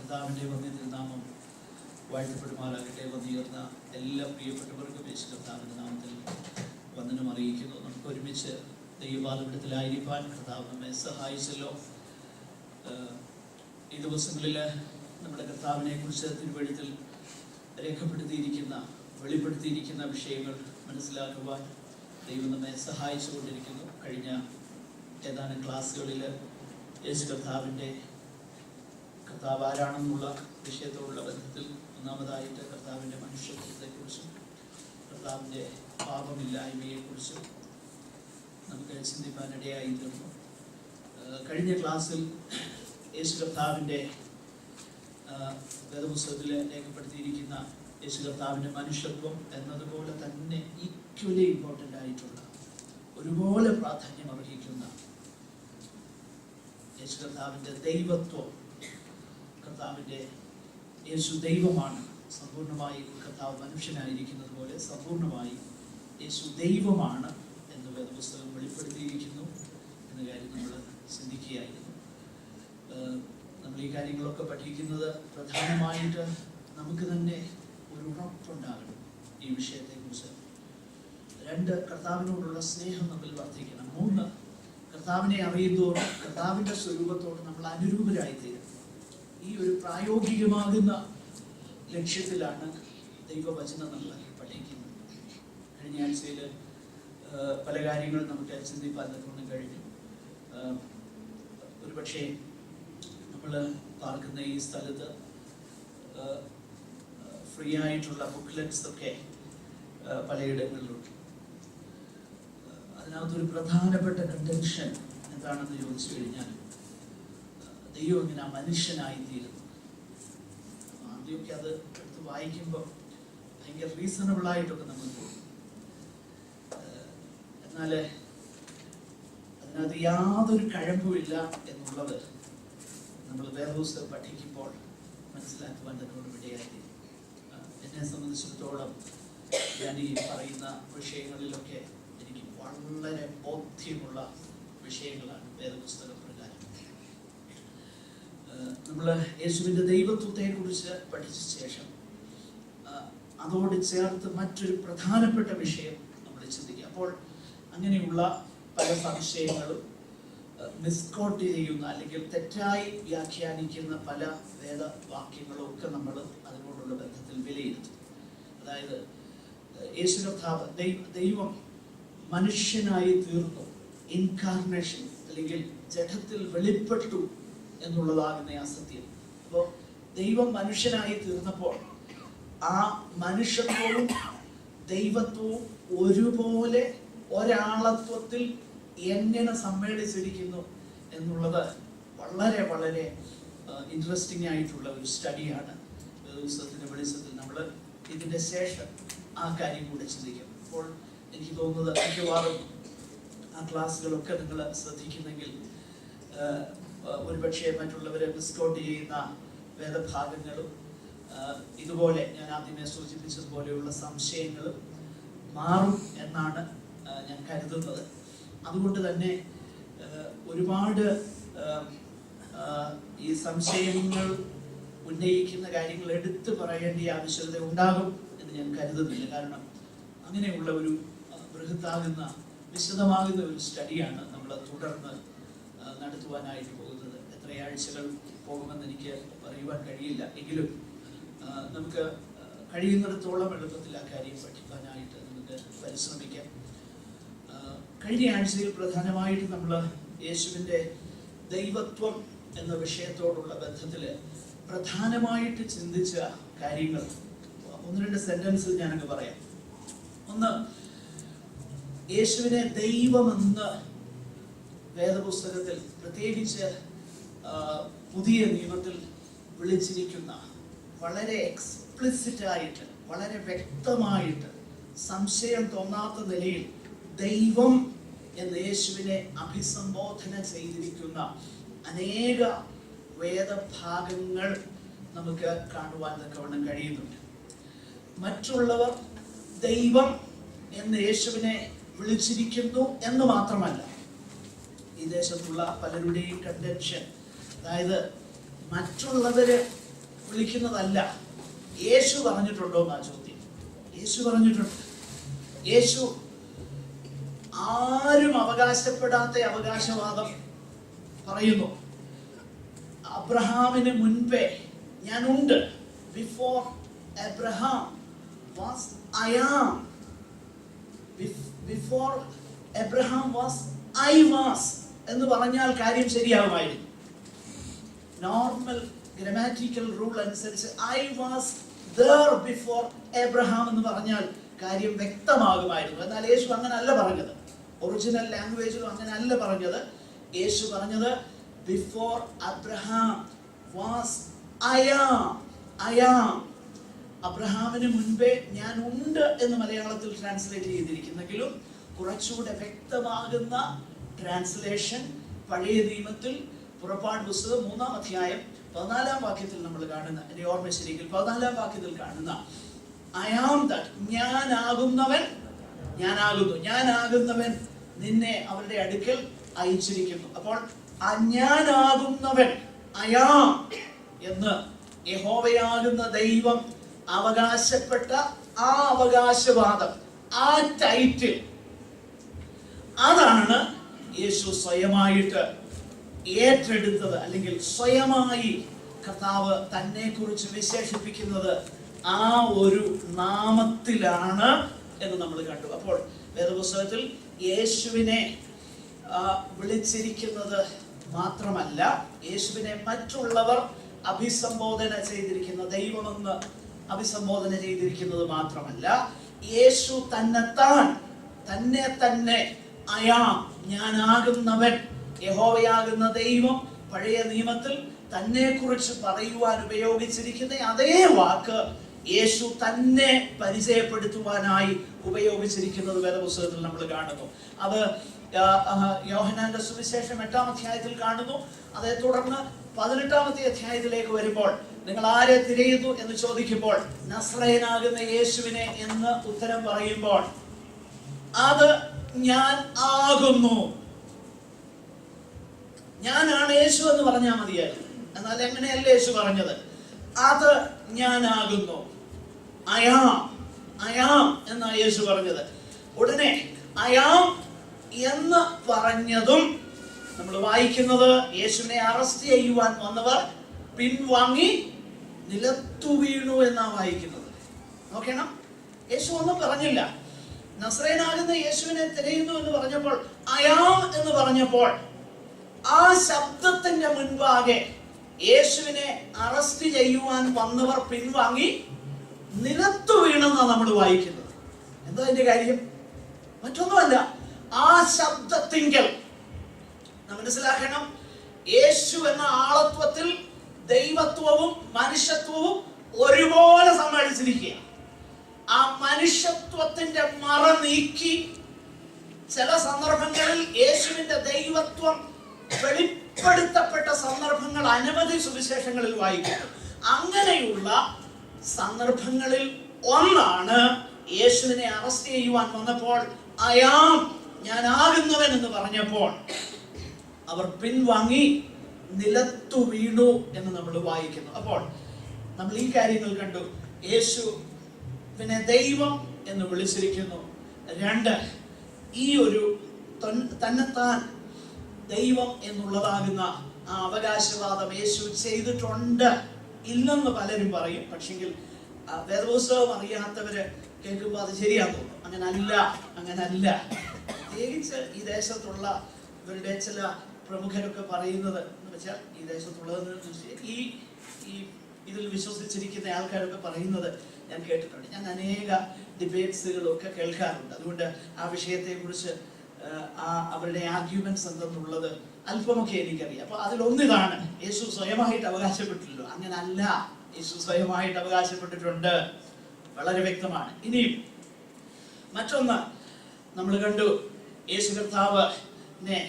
കർത്താവിൻ്റെ വന്യ തിരുനാമം വാഴ്ത്തപ്പെടുമാറാകട്ടെ. വന്നിരുന്ന എല്ലാ പ്രിയപ്പെട്ടവർക്കും യേശു കർത്താവിൻ്റെ നാമത്തിൽ വന്ദനം അറിയിക്കുന്നു. നമുക്ക് ഒരുമിച്ച് ദൈവപാദപീഠത്തിലായിരിക്കാൻ കർത്താവ് നമ്മെ സഹായിച്ചല്ലോ. ഈ ദിവസങ്ങളിൽ നമ്മുടെ കർത്താവിനെ കുറിച്ച് തിരുവെഴുത്തിൽ രേഖപ്പെടുത്തിയിരിക്കുന്ന വെളിപ്പെടുത്തിയിരിക്കുന്ന വിഷയങ്ങൾ മനസ്സിലാക്കുവാൻ ദൈവം നമ്മെ സഹായിച്ചുകൊണ്ടിരിക്കുന്നു. കഴിഞ്ഞ ഏതാനും ക്ലാസ്സുകളിൽ യേശു കർത്താവ് ആരാണെന്നുള്ള വിഷയത്തോടുള്ള ബന്ധത്തിൽ ഒന്നാമതായിട്ട് കർത്താവിൻ്റെ മനുഷ്യത്വത്തെക്കുറിച്ചും കർത്താവിൻ്റെ പാപമില്ലായ്മയെക്കുറിച്ചും നമുക്ക് ചിന്തിക്കാനിടയായി തീർന്നു. കഴിഞ്ഞ ക്ലാസ്സിൽ യേശു കർത്താവിൻ്റെ വേദപുസ്തകത്തിൽ രേഖപ്പെടുത്തിയിരിക്കുന്ന യേശു കർത്താവിൻ്റെ മനുഷ്യത്വം എന്നതുപോലെ തന്നെ ഈക്വലി ഇമ്പോർട്ടൻ്റ് ആയിട്ടുള്ള ഒരുപോലെ പ്രാധാന്യം അർഹിക്കുന്ന യേശു കർത്താവിൻ്റെ ദൈവത്വം, കർത്താവിൻ്റെ യേശു ദൈവമാണ്, സമ്പൂർണ്ണമായി കർത്താവ് മനുഷ്യനായിരിക്കുന്നത് പോലെ സമ്പൂർണ്ണമായി യേശു ദൈവമാണ് എന്ന് വേദപുസ്തകം വെളിപ്പെടുത്തിയിരിക്കുന്നു എന്ന കാര്യം നമ്മൾ ചിന്തിക്കുകയായിരുന്നു. നമ്മൾ ഈ കാര്യങ്ങളൊക്കെ പഠിക്കുന്നത് പ്രധാനമായിട്ട് നമുക്ക് തന്നെ ഒരു ഉറപ്പുണ്ടാകണം ഈ വിഷയത്തെക്കുറിച്ച്. 2, കർത്താവിനോടുള്ള സ്നേഹം നമ്മിൽ വർദ്ധിക്കണം. 3, കർത്താവിനെ അറിയുന്നതോറും കർത്താവിൻ്റെ സ്വരൂപത്തോട് നമ്മൾ അനുരൂപരായിത്തീരും. ഈ ഒരു പ്രായോഗികമാകുന്ന ലക്ഷ്യത്തിലാണ് ദൈവവചനം നമ്മൾ പഠിക്കുന്നത്. കഴിഞ്ഞ ആഴ്ചയിൽ പല കാര്യങ്ങൾ നമുക്ക് ചിന്തിപ്പാൻ കൊണ്ട് കഴിഞ്ഞു. ഒരു പക്ഷേ നമ്മൾ പാർക്കുന്ന ഈ സ്ഥലത്ത് ഫ്രീ ആയിട്ടുള്ള ബുക്ക്ലെറ്റ്സ് ഒക്കെ പലയിടങ്ങളിലുണ്ട്. അതിനകത്തൊരു പ്രധാനപ്പെട്ട കണ്ടൻഷൻ എന്താണെന്ന് ചോദിച്ചു കഴിഞ്ഞാൽ, ദൈവം ഇങ്ങനെ മനുഷ്യനായിത്തീരുന്നു. ആദ്യമൊക്കെ അത് എടുത്ത് വായിക്കുമ്പോൾ ഭയങ്കര റീസണബിളായിട്ടൊക്കെ നമ്മൾ തോന്നും. എന്നാൽ അതിനകത്ത് യാതൊരു കഴമ്പുമില്ല എന്നുള്ളത് നമ്മൾ വേദപുസ്തകം പഠിക്കുമ്പോൾ മനസ്സിലാക്കുവാൻ തന്നോട് ഇടയായി. എന്നെ സംബന്ധിച്ചിടത്തോളം ഞാൻ ഈ പറയുന്ന വിഷയങ്ങളിലൊക്കെ എനിക്ക് വളരെ ബോധ്യമുള്ള വിഷയങ്ങളാണ് വേദപുസ്തക പ്രകാരം. നമ്മൾ യേശുവിൻ്റെ ദൈവത്വത്തെക്കുറിച്ച് പഠിച്ച ശേഷം അതോട് ചേർത്ത് മറ്റൊരു പ്രധാനപ്പെട്ട വിഷയം നമ്മൾ ചിന്തിക്കുക. അപ്പോൾ അങ്ങനെയുള്ള പല സംശയങ്ങളും മിസ്കോട്ട് ചെയ്യുന്ന അല്ലെങ്കിൽ തെറ്റായി വ്യാഖ്യാനിക്കുന്ന പല വേദവാക്യങ്ങളും ഒക്കെ നമ്മൾ അതിനോടുള്ള ബന്ധത്തിൽ വിലയിരുത്തും. അതായത് യേശു കർത്താവ് ദൈവം മനുഷ്യനായി തീർന്നു, ഇൻകാർണേഷൻ അല്ലെങ്കിൽ ജഡത്തിൽ വെളിപ്പെട്ടു എന്നുള്ളതാകുന്ന ആ സത്യം. അപ്പോൾ ദൈവം മനുഷ്യനായി തീർന്നപ്പോൾ ആ മനുഷ്യത്വവും ദൈവത്വവും ഒരുപോലെ ഒരാളത്വത്തിൽ എങ്ങനെ സമ്മേളിച്ചിരിക്കുന്നു എന്നുള്ളത് വളരെ വളരെ ഇൻട്രസ്റ്റിംഗ് ആയിട്ടുള്ള ഒരു സ്റ്റഡിയാണ്. ദിവസത്തിൻ്റെ വെളിച്ചത്തിൽ നമ്മൾ ഇതിൻ്റെ ശേഷം ആ കാര്യം കൂടെ ചിന്തിക്കും. അപ്പോൾ എനിക്ക് തോന്നുന്നത് മിക്കവാറും ആ ക്ലാസ്സുകളൊക്കെ നിങ്ങൾ ശ്രദ്ധിക്കുന്നെങ്കിൽ ഒരുപക്ഷെ മറ്റുള്ളവരെ മിസ്കോട്ട് ചെയ്യുന്ന വേദഭാഗങ്ങളും ഇതുപോലെ ഞാൻ ആദ്യമേ സൂചിപ്പിച്ചതുപോലെയുള്ള സംശയങ്ങളും മാറും എന്നാണ് ഞാൻ കരുതുന്നത്. അതുകൊണ്ട് തന്നെ ഒരുപാട് ഈ സംശയങ്ങൾ ഉന്നയിക്കുന്ന കാര്യങ്ങൾ എടുത്തു പറയേണ്ട ആവശ്യകത ഉണ്ടാകും എന്ന് ഞാൻ കരുതുന്നില്ല. കാരണം അങ്ങനെയുള്ള ഒരു ബൃഹത്താകുന്ന വിശദമാകുന്ന ഒരു സ്റ്റഡിയാണ് നമ്മൾ തുടർന്ന് നടത്തുവാനായിട്ട് പോകുന്നത്. എത്ര ആഴ്ചകൾ പോകുമെന്ന് എനിക്ക് പറയുവാൻ കഴിയില്ല. എങ്കിലും നമുക്ക് കഴിയുന്നിടത്തോളം എളുപ്പത്തിൽ ആ കാര്യം പഠിക്കാനായിട്ട് നമുക്ക് പരിശ്രമിക്കാം. കഴിഞ്ഞ ആഴ്ചയിൽ പ്രധാനമായിട്ട് നമ്മൾ യേശുവിൻ്റെ ദൈവത്വം എന്ന വിഷയത്തോടുള്ള ബന്ധത്തിൽ പ്രധാനമായിട്ട് ചിന്തിച്ച കാര്യങ്ങൾ 1-2 സെന്റൻസിൽ ഞാനങ്ങ് പറയാം. ഒന്ന്, യേശുവിനെ ദൈവമെന്ന് വേദപുസ്തകത്തിൽ പ്രത്യേകിച്ച് പുതിയ നിയമത്തിൽ വിളിച്ചിരിക്കുന്ന വളരെ എക്സ്പ്ലിസിറ്റ് ആയിട്ട് വളരെ വ്യക്തമായിട്ട് സംശയം തോന്നാത്ത നിലയിൽ ദൈവം എന്ന് യേശുവിനെ അഭിസംബോധന ചെയ്തിരിക്കുന്ന അനേക വേദഭാഗങ്ങൾ നമുക്ക് കാണുവാൻ തക്കവണ്ണം കഴിയുന്നുണ്ട്. മറ്റുള്ളവർ ദൈവം എന്ന് യേശുവിനെ വിളിച്ചിരിക്കുന്നു എന്ന് മാത്രമല്ല, ഈ ദേശത്തുള്ള പലരുടെയും കണ്ടൻഷൻ, അതായത് മറ്റുള്ളവര് വിളിക്കുന്നതല്ല. യേശു പറഞ്ഞിട്ടുണ്ടോ എന്നാ ചോദ്യം. യേശു പറഞ്ഞിട്ടുണ്ട്. യേശു ആരും അവകാശപ്പെടാത്ത അവകാശവാദം പറയുന്നു. അബ്രഹാമിന് മുൻപേ ഞാനുണ്ട്. Before Abraham was I am. Before Abraham was I was എന്ന് പറഞ്ഞാൽ കാര്യം ശരിയാകുമായിരുന്നു. നോർമൽ ഗ്രാമാറ്റിക്കൽ റൂൾ അനുസരിച്ച് I was there before Abraham എന്ന് പറഞ്ഞാൽ കാര്യം വ്യക്തമാകുമായിരുന്നു. എന്നാൽ യേശു അങ്ങനെ അല്ല പറഞ്ഞത്. ഒറിജിനൽ ലാംഗ്വേജിലും അങ്ങനെ അല്ല പറഞ്ഞത്. യേശു പറഞ്ഞത് before Abraham was I am. I am. അബ്രഹാമിന് മുൻപേ ഞാൻ ഉണ്ട് എന്ന് മലയാളത്തിൽ ട്രാൻസ്ലേറ്റ് ചെയ്തിരിക്കുന്നെങ്കിലും കുറച്ചുകൂടെ വ്യക്തമാകുന്ന ട്രാൻസ്ലേഷൻ പഴയ നിയമത്തിൽ പുറപ്പാട് പുസ്തകം 3-ാം അധ്യായം 14-ാം വാക്യത്തിൽ നമ്മൾ കാണുന്ന, എന്റെ ഓർമ്മ ശരിയെങ്കിൽ 14-ാം വാക്യത്തിൽ കാണുന്ന ഐ ആം ദാറ്റ്, ഞാനാകുന്നവൻ, ഞാനാകുന്നു, ഞാനാകുന്നവൻ നിന്നെ അവരുടെ അടുക്കൽ അയച്ചിരിക്കുന്നു. അപ്പോൾ ആ ഞാനാകുന്നവൻ ഐ ആം എന്ന് യഹോവയാകുന്ന ദൈവം അവകാശപ്പെട്ട ആ അവകാശവാദം, ആ ടൈറ്റിൽ, അതാണ് യേശു സ്വയമായിട്ട് ഏറ്റെടുത്തത്. അല്ലെങ്കിൽ സ്വയമായി കർത്താവ് തന്നെ കുറിച്ച് വിശേഷിപ്പിക്കുന്നത് ആ ഒരു നാമത്തിലാണ് എന്ന് നമ്മൾ കണ്ടു. അപ്പോൾ വേദപുസ്തകത്തിൽ യേശുവിനെ വിളിച്ചിരിക്കുന്നത് മാത്രമല്ല, യേശുവിനെ മറ്റുള്ളവർ അഭിസംബോധന ചെയ്തിരിക്കുന്ന, ദൈവമെന്ന് അഭിസംബോധന ചെയ്തിരിക്കുന്നത് മാത്രമല്ല, യേശു തന്നെ തന്നെ അയാം, ഞാനാകുന്നവൻ, യഹോവയാകുന്ന ദൈവം പഴയ നിയമത്തിൽ തന്നെ കുറിച്ച് പറയുവാൻ ഉപയോഗിച്ചിരിക്കുന്ന അതേ വാക്ക് യേശു തന്നെ പരിചയപ്പെടുത്തുവാനായി ഉപയോഗിച്ചിരിക്കുന്നത് വേദപുസ്തകത്തിൽ നമ്മൾ കാണുന്നു. അത് യോഹന്നാന്റെ സുവിശേഷം 8-ാം അധ്യായത്തിൽ കാണുന്നു. അതേ തുടർന്ന് 18-ാമത്തെ അധ്യായത്തിലേക്ക് വരുമ്പോൾ നിങ്ങൾ ആരെ തിരയുന്നു എന്ന് ചോദിക്കുമ്പോൾ നസ്രയനാകുന്ന യേശുവിനെ എന്ന് ഉത്തരം പറയുമ്പോൾ അത് ഞാൻ ആകുന്നു, ഞാനാണ് യേശു എന്ന് പറഞ്ഞാൽ മതിയായിരുന്നു. എന്നാൽ എങ്ങനെയല്ല യേശു പറഞ്ഞത്? അത് ഞാനാകുന്നു, അയാം, അയാം എന്നാണ് യേശു പറഞ്ഞത്. ഉടനെ അയാം എന്ന് പറഞ്ഞതും നമ്മൾ വായിക്കുന്നത് യേശുവിനെ അറസ്റ്റ് ചെയ്യുവാൻ വന്നവർ പിൻവാങ്ങി നിലത്തു വീണു എന്നാണ് വായിക്കുന്നത്. നോക്കണം, യേശു ഒന്നും പറഞ്ഞില്ല. നസ്രയനാകുന്ന യേശുവിനെ തിരയുന്നു എന്ന് പറഞ്ഞപ്പോൾ, അയാം എന്ന് പറഞ്ഞപ്പോൾ ആ ശബ്ദത്തിന്റെ മുൻപാകെ യേശുവിനെ അറസ്റ്റ് ചെയ്യുവാൻ വന്നവർ പിൻവാങ്ങി നിലത്തു വീണെന്നാണ് നമ്മൾ വായിക്കുന്നത്. എന്താ അതിന്റെ കാര്യം? മറ്റൊന്നുമല്ല, ആ ശബ്ദത്തിങ്കൽ നാം മനസ്സിലാക്കണം, യേശു എന്ന ആളത്വത്തിൽ ദൈവത്വവും മനുഷ്യത്വവും ഒരുപോലെ സമ്മേളിച്ചിരിക്കുക. ആ മനുഷ്യത്വത്തിന്റെ മറ നീക്കി ചില സന്ദർഭങ്ങളിൽ യേശുവിന്റെ ദൈവത്വം വെളിപ്പെടുത്തപ്പെട്ട സന്ദർഭങ്ങൾ അനവധി സുവിശേഷങ്ങളിൽ വായിക്കുന്നു. അങ്ങനെയുള്ള സന്ദർഭങ്ങളിൽ ഒന്നാണ് യേശുവിനെ അറസ്റ്റ് ചെയ്യുവാൻ വന്നപ്പോൾ അയാം, ഞാനാകുന്നവൻ എന്ന് പറഞ്ഞപ്പോൾ അവർ പിൻവാങ്ങി നിലത്തു വീണു എന്ന് നമ്മൾ വായിക്കുന്നു. അപ്പോൾ നമ്മൾ ഈ കാര്യങ്ങൾ കണ്ടു. യേശു പിന്നെ ദൈവം എന്ന് വിളിച്ചിരിക്കുന്നു. 2, ഈ ഒരു തന്നെത്താൻ ദൈവം എന്നുള്ളതാകുന്ന ആ അവകാശവാദം യേശു ചെയ്തിട്ടുണ്ട് ഇല്ലെന്ന് പലരും പറയും. പക്ഷെങ്കിൽ വേദപുസ്തകം അറിയാത്തവര് കേൾക്കുമ്പോൾ അത് ശരിയാന്ന് തോന്നും. അങ്ങനല്ല. പ്രത്യേകിച്ച് ഈ ദേശത്തുള്ള ഇവരുടെ ചില പ്രമുഖരൊക്കെ പറയുന്നത് എന്ന് വെച്ചാൽ, ഈ ദേശത്തുള്ളതെന്ന് ഈ ഇതിൽ വിശ്വസിച്ചിരിക്കുന്ന ആൾക്കാരൊക്കെ പറയുന്നത് ഞാൻ കേട്ടിട്ടുണ്ട്. ഞാൻ അനേക ഡിബേറ്റ്സുകളൊക്കെ കേൾക്കാറുണ്ട്. അതുകൊണ്ട് ആ വിഷയത്തെ കുറിച്ച് അവരുടെ ആർഗ്യുമെന്റ്സ് എന്തെന്നുള്ളത് അല്പമൊക്കെ എനിക്കറിയാം. അപ്പൊ അതിലൊന്നിതാണ്, യേശു സ്വയമായിട്ട് അവകാശപ്പെട്ടില്ലല്ലോ. അങ്ങനല്ല, യേശു സ്വയമായിട്ട് അവകാശപ്പെട്ടിട്ടുണ്ട്, വളരെ വ്യക്തമാണ്. ഇനിയും മറ്റൊന്ന് നമ്മൾ കണ്ടു, യേശു കർത്താവിനെ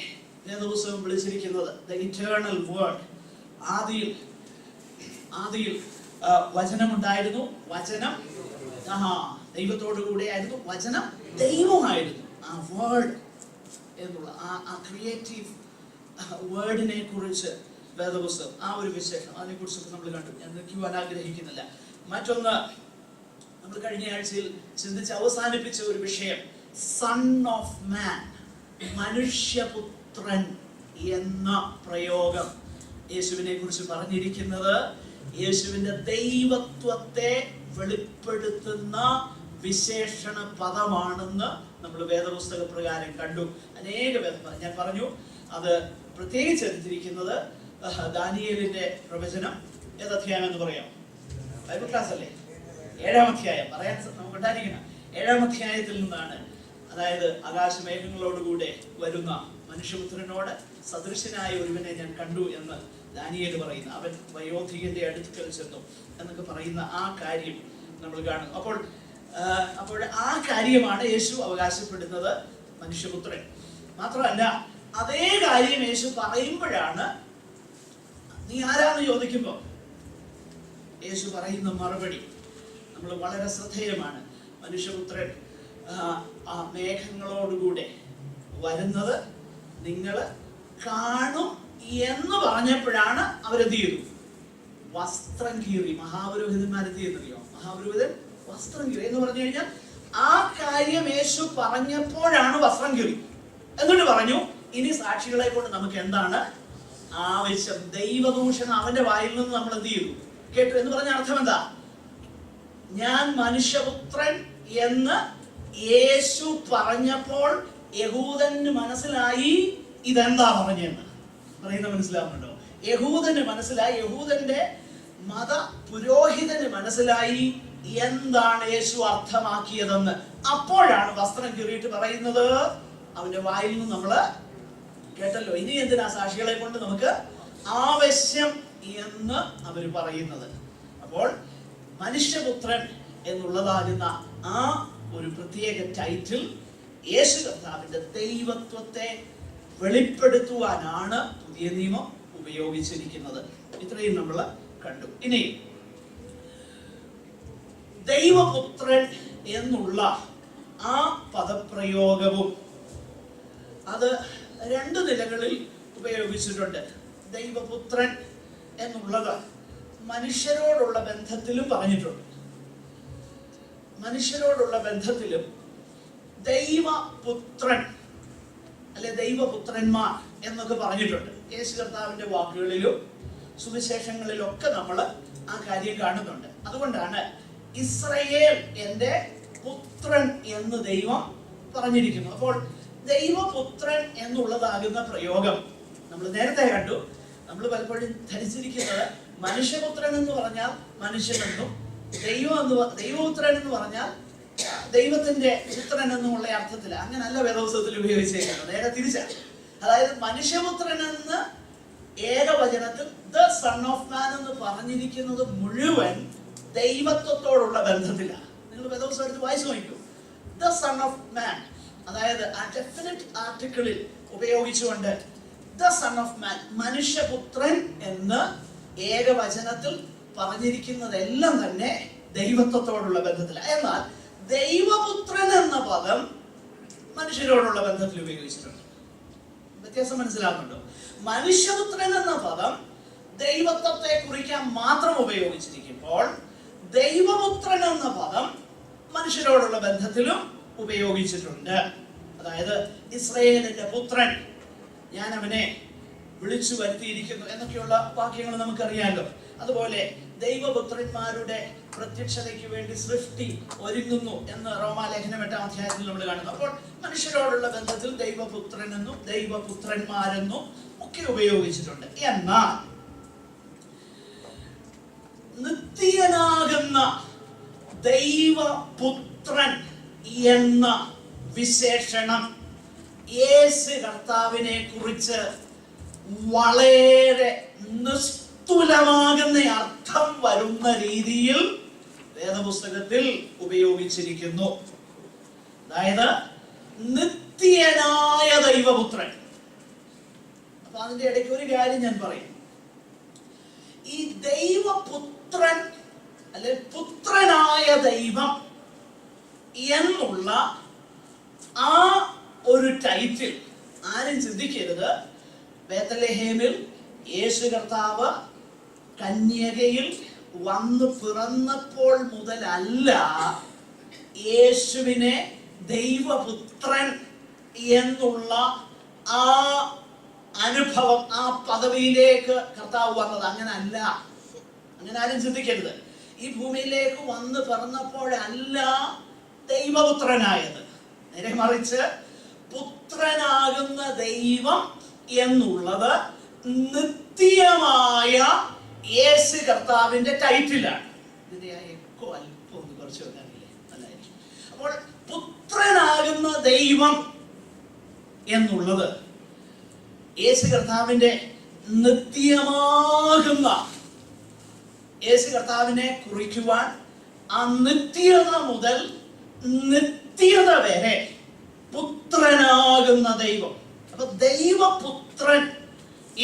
വേദപുസ്തകം വിളിച്ചിരിക്കുന്നത് ദ ഇറ്റേണൽ വേർഡ്. ആദിയിൽ വചനമുണ്ടായിരുന്നു, വചനം ദൈവത്തോടു കൂടെ ആയിരുന്നു, വചനം ദൈവമായിരുന്നു. ആ വേർഡ് എന്നുള്ള ആ ക്രിയേറ്റീവ് വേർഡിനെ കുറിച്ച് വേദപുസ്തകം, ആ ഒരു വിശേഷം, അതിനെക്കുറിച്ചൊക്കെ നമ്മൾ കണ്ടു. ഞാൻ നിൽക്കുവാൻ ആഗ്രഹിക്കുന്നില്ല. മറ്റൊന്ന്, നമ്മൾ കഴിഞ്ഞ ആഴ്ചയിൽ ചിന്തിച്ച് അവസാനിപ്പിച്ച ഒരു വിഷയം, സൺ ഓഫ് മാൻ, മനുഷ്യപുത്രൻ എന്ന പ്രയോഗം യേശുവിനെ കുറിച്ച് പറഞ്ഞിരിക്കുന്നത് യേശുവിന്റെ ദൈവത്വത്തെ വെളിപ്പെടുത്തുന്ന വിശേഷണ പദമാണെന്ന് നമ്മൾ വേദപുസ്തക പ്രകാരം കണ്ടു. അനേക ഞാൻ പറഞ്ഞു, അത് പ്രത്യേകിച്ച് എടുത്തിരിക്കുന്നത് ദാനിയേലിന്റെ പ്രവചനം ഏതധ്യായം എന്ന് പറയാം? ബൈബിൾ ക്ലാസ് അല്ലേ? 7-ാം അധ്യായം പറയാൻ നമുക്ക് ഉണ്ടായിരിക്കണം. 7-ാം അധ്യായത്തിൽ നിന്നാണ്. അതായത് ആകാശമേഘങ്ങളോടുകൂടെ വരുന്ന മനുഷ്യപുത്രനോട് സദൃശനായ ഒരുവനെ ഞാൻ കണ്ടു എന്ന് ദാനിയേൽ പറയുന്നു. അവൻ വയോധികന്റെ അടുക്കൽ ചെന്നു എന്നൊക്കെ പറയുന്ന ആ കാര്യം നമ്മൾ കാണുന്നു. അപ്പോൾ ആ കാര്യമാണ് യേശു അവകാശപ്പെടുന്നത്, മനുഷ്യപുത്രൻ. മാത്രമല്ല, അതേ കാര്യം യേശു പറയുമ്പോഴാണ്, നീ ആരാന്ന് ചോദിക്കുമ്പോൾ യേശു പറയുന്ന മറുപടി നമ്മൾ വളരെ ശ്രദ്ധേയമാണ്. മനുഷ്യപുത്രൻ ആ മേഘങ്ങളോടുകൂടെ വരുന്നത് നിങ്ങൾ കാണും എന്ന് പറഞ്ഞപ്പോഴാണ് അവരെന്ത് ചെയ്തു? വസ്ത്രം കീറി. മഹാപുരോഹിതന്മാരെന്ത് ചെയ്യുന്നറിയോ? മഹാപുരോഹിതൻ വസ്ത്രം കീറി എന്ന് പറഞ്ഞു കഴിഞ്ഞാൽ ആ കാര്യം യേശു പറഞ്ഞപ്പോഴാണ് വസ്ത്രം കീറി. എന്നിട്ട് പറഞ്ഞു, ഇനി സാക്ഷികളെ കൊണ്ട് നമുക്ക് എന്താണ് ആവശ്യം? ദൈവദൂഷണം അവന്റെ വായിൽ നിന്ന് നമ്മൾ എന്ത് ചെയ്തു? കേട്ടു. എന്ന് പറഞ്ഞ അർത്ഥം എന്താ? ഞാൻ മനുഷ്യപുത്രൻ എന്ന് യേശു പറഞ്ഞപ്പോൾ യഹൂദന് മനസ്സിലായി ഇതെന്താ പറഞ്ഞെന്ന്. പറയുന്ന മനസ്സിലാവുന്നുണ്ടോ? യഹൂദന് മനസ്സിലായി, യഹൂദന്റെ മത പുരോഹിതന് മനസ്സിലായി എന്താണ് യേശു അർത്ഥമാക്കിയതെന്ന്. അപ്പോഴാണ് വസ്ത്രം കീറിയിട്ട് പറയുന്നത്, അവന്റെ വായിൽ നിന്ന് നമ്മള് കേട്ടല്ലോ, ഇനി എന്തിനാ സാക്ഷികളെ കൊണ്ട് നമുക്ക് ആവശ്യം എന്ന് അവർ പറയുന്നത്. അപ്പോൾ മനുഷ്യപുത്രൻ എന്നുള്ളതാകുന്ന ആ ഒരു പ്രത്യേക ടൈറ്റിൽ യേശു കർത്താവിന്റെ ദൈവത്വത്തെ വെളിപ്പെടുത്തുവാനാണ് പുതിയ നിയമം ഉപയോഗിച്ചിരിക്കുന്നത്. ഇത്രയും നമ്മൾ കണ്ടു. ഇനി ദൈവപുത്രൻ എന്നുള്ള ആ പദപ്രയോഗവും അത് 2 നിലകളിൽ ഉപയോഗിച്ചിട്ടുണ്ട്. ദൈവപുത്രൻ എന്നുള്ളത് മനുഷ്യരോടുള്ള ബന്ധത്തിലും പറഞ്ഞിട്ടുണ്ട്. മനുഷ്യരോടുള്ള ബന്ധത്തിലും ദൈവപുത്രൻ അല്ലെ ദൈവപുത്രന്മാർ എന്നൊക്കെ പറഞ്ഞിട്ടുണ്ട്. യേശു കർത്താവിന്റെ വാക്കുകളിലും സുവിശേഷങ്ങളിലൊക്കെ നമ്മൾ ആ കാര്യം കാണുന്നുണ്ട്. അതുകൊണ്ടാണ് ഇസ്രയേൽ എന്റെ പുത്രൻ എന്ന് ദൈവം പറഞ്ഞിരിക്കുന്നു. അപ്പോൾ ദൈവപുത്രൻ എന്നുള്ളതാകുന്ന പ്രയോഗം നമ്മൾ നേരത്തെ കണ്ടു. നമ്മൾ പലപ്പോഴും ധരിച്ചിരിക്കുന്നത് മനുഷ്യപുത്രൻ എന്ന് പറഞ്ഞാൽ മനുഷ്യനെന്നും, ദൈവപുത്രൻ എന്ന് പറഞ്ഞാൽ ദൈവത്തിന്റെ പുത്രൻ എന്നുമുള്ള അർത്ഥത്തിൽ. അങ്ങനല്ല വേദപുസ്തകത്തിൽ ഉപയോഗിച്ചേക്കുന്നത്. നേരെ തിരിച്ചാണ്. അതായത് മനുഷ്യപുത്രൻ എന്ന് ഏകവചനത്തിൽ ദ സൺ ഓഫ് മാൻ എന്ന് പറഞ്ഞിരിക്കുന്നത് മുഴുവൻ ദൈവത്വത്തോടുള്ള ബന്ധത്തിലാണ്. നിങ്ങൾ വേദപുസ്തകത്തിൽ വായിച്ചു നോക്കൂ. ദ സൺ ഓഫ് മാൻ, അതായത് ആ ഡെഫിനിറ്റ് ആർട്ടിക്കിളിൽ ഉപയോഗിച്ചുകൊണ്ട് ദ സൺ ഓഫ് മാൻ, മനുഷ്യപുത്രൻ എന്ന് ഏകവചനത്തിൽ പറഞ്ഞിരിക്കുന്നതെല്ലാം തന്നെ ദൈവത്വത്തോടുള്ള ബന്ധത്തിലാണ്. എന്നാൽ ദൈവപുത്രൻ എന്ന പദം മനുഷ്യരോടുള്ള ബന്ധത്തിൽ ഉപയോഗിച്ചിട്ടുണ്ട്. വ്യത്യാസം മനസ്സിലാക്കുന്നുണ്ടോ? മനുഷ്യപുത്രൻ എന്ന പദം ദൈവത്വത്തെ കുറിക്കാൻ മാത്രം ഉപയോഗിച്ചിരിക്കുമ്പോൾ ദൈവപുത്രൻ എന്ന പദം മനുഷ്യരോടുള്ള ബന്ധത്തിലും ഉപയോഗിച്ചിട്ടുണ്ട്. അതായത് ഇസ്രായേലിന്റെ പുത്രൻ, ഞാൻ അവനെ വിളിച്ചു വരുത്തിയിരിക്കുന്നു എന്നൊക്കെയുള്ള വാക്യങ്ങൾ നമുക്കറിയാമല്ലോ. അതുപോലെ ദൈവപുത്രന്മാരുടെ പ്രത്യക്ഷതയ്ക്ക് വേണ്ടി സൃഷ്ടി ഒരുങ്ങുന്നു എന്ന് റോമാലേഖനം 8-ാം അധ്യായത്തിൽ നമ്മൾ കാണുന്നു. അപ്പോൾ മനുഷ്യരോടുള്ള ബന്ധത്തിൽ ദൈവപുത്രനെന്നും ദൈവപുത്രന്മാരെന്നും ഒക്കെ ഉപയോഗിച്ചിട്ടുണ്ട്. എന്നാൽ നിത്യനാകുന്ന ദൈവപുത്രൻ എന്ന വിശേഷണം യേശു കർത്താവിനെ കുറിച്ച് വളരെ നിസ്തുലമാകുന്ന അർത്ഥം വരുന്ന രീതിയിൽ വേദപുസ്തകത്തിൽ ഉപയോഗിച്ചിരിക്കുന്നു. അതായത് നിത്യനായ ദൈവപുത്രൻ. അപ്പൊ അതിന്റെ ഇടയ്ക്ക് ഒരു കാര്യം ഞാൻ പറയും. ഈ ദൈവപുത്രൻ അല്ലെ പുത്രനായ ദൈവം എന്നുള്ള ആ ഒരു ടൈറ്റിൽ ആരും ചിന്തിക്കരുത് ബേത്ലഹേമിൽ യേശു കർത്താവ് കന്യകയിൽ വന്നു പിറന്നപ്പോൾ മുതലല്ല യേശുവിനെ ദൈവപുത്രൻ എന്നുള്ള ആ അനുഭവം, ആ പദവിയിലേക്ക് കർത്താവ് വന്നത്. അങ്ങനല്ല, അങ്ങനെ ആരും ചിന്തിക്കരുത്. ഈ ഭൂമിയിലേക്ക് വന്ന് പിറന്നപ്പോഴല്ല ദൈവപുത്രനായത്. നേരെ മറിച്ച് പുത്രനാകുന്ന ദൈവം എന്നുള്ളത് നിത്യമായ യേശു കർത്താവിന്റെ ടൈറ്റിലാണ്. ഇതിന്റെ എക്കോ അല്പം ഒന്ന് കുറച്ച് വെക്കാനില്ലേ, നല്ലതായിരിക്കും. അപ്പോൾ പുത്രനാകുന്ന ദൈവം എന്നുള്ളത് യേശു കർത്താവിന്റെ നിത്യമാകുന്ന, യേശു കർത്താവിനെ കുറിക്കുവാൻ ആ നിത്യത മുതൽ നിത്യത വരെ പുത്രനാകുന്ന ദൈവം. അപ്പൊ ദൈവപുത്രൻ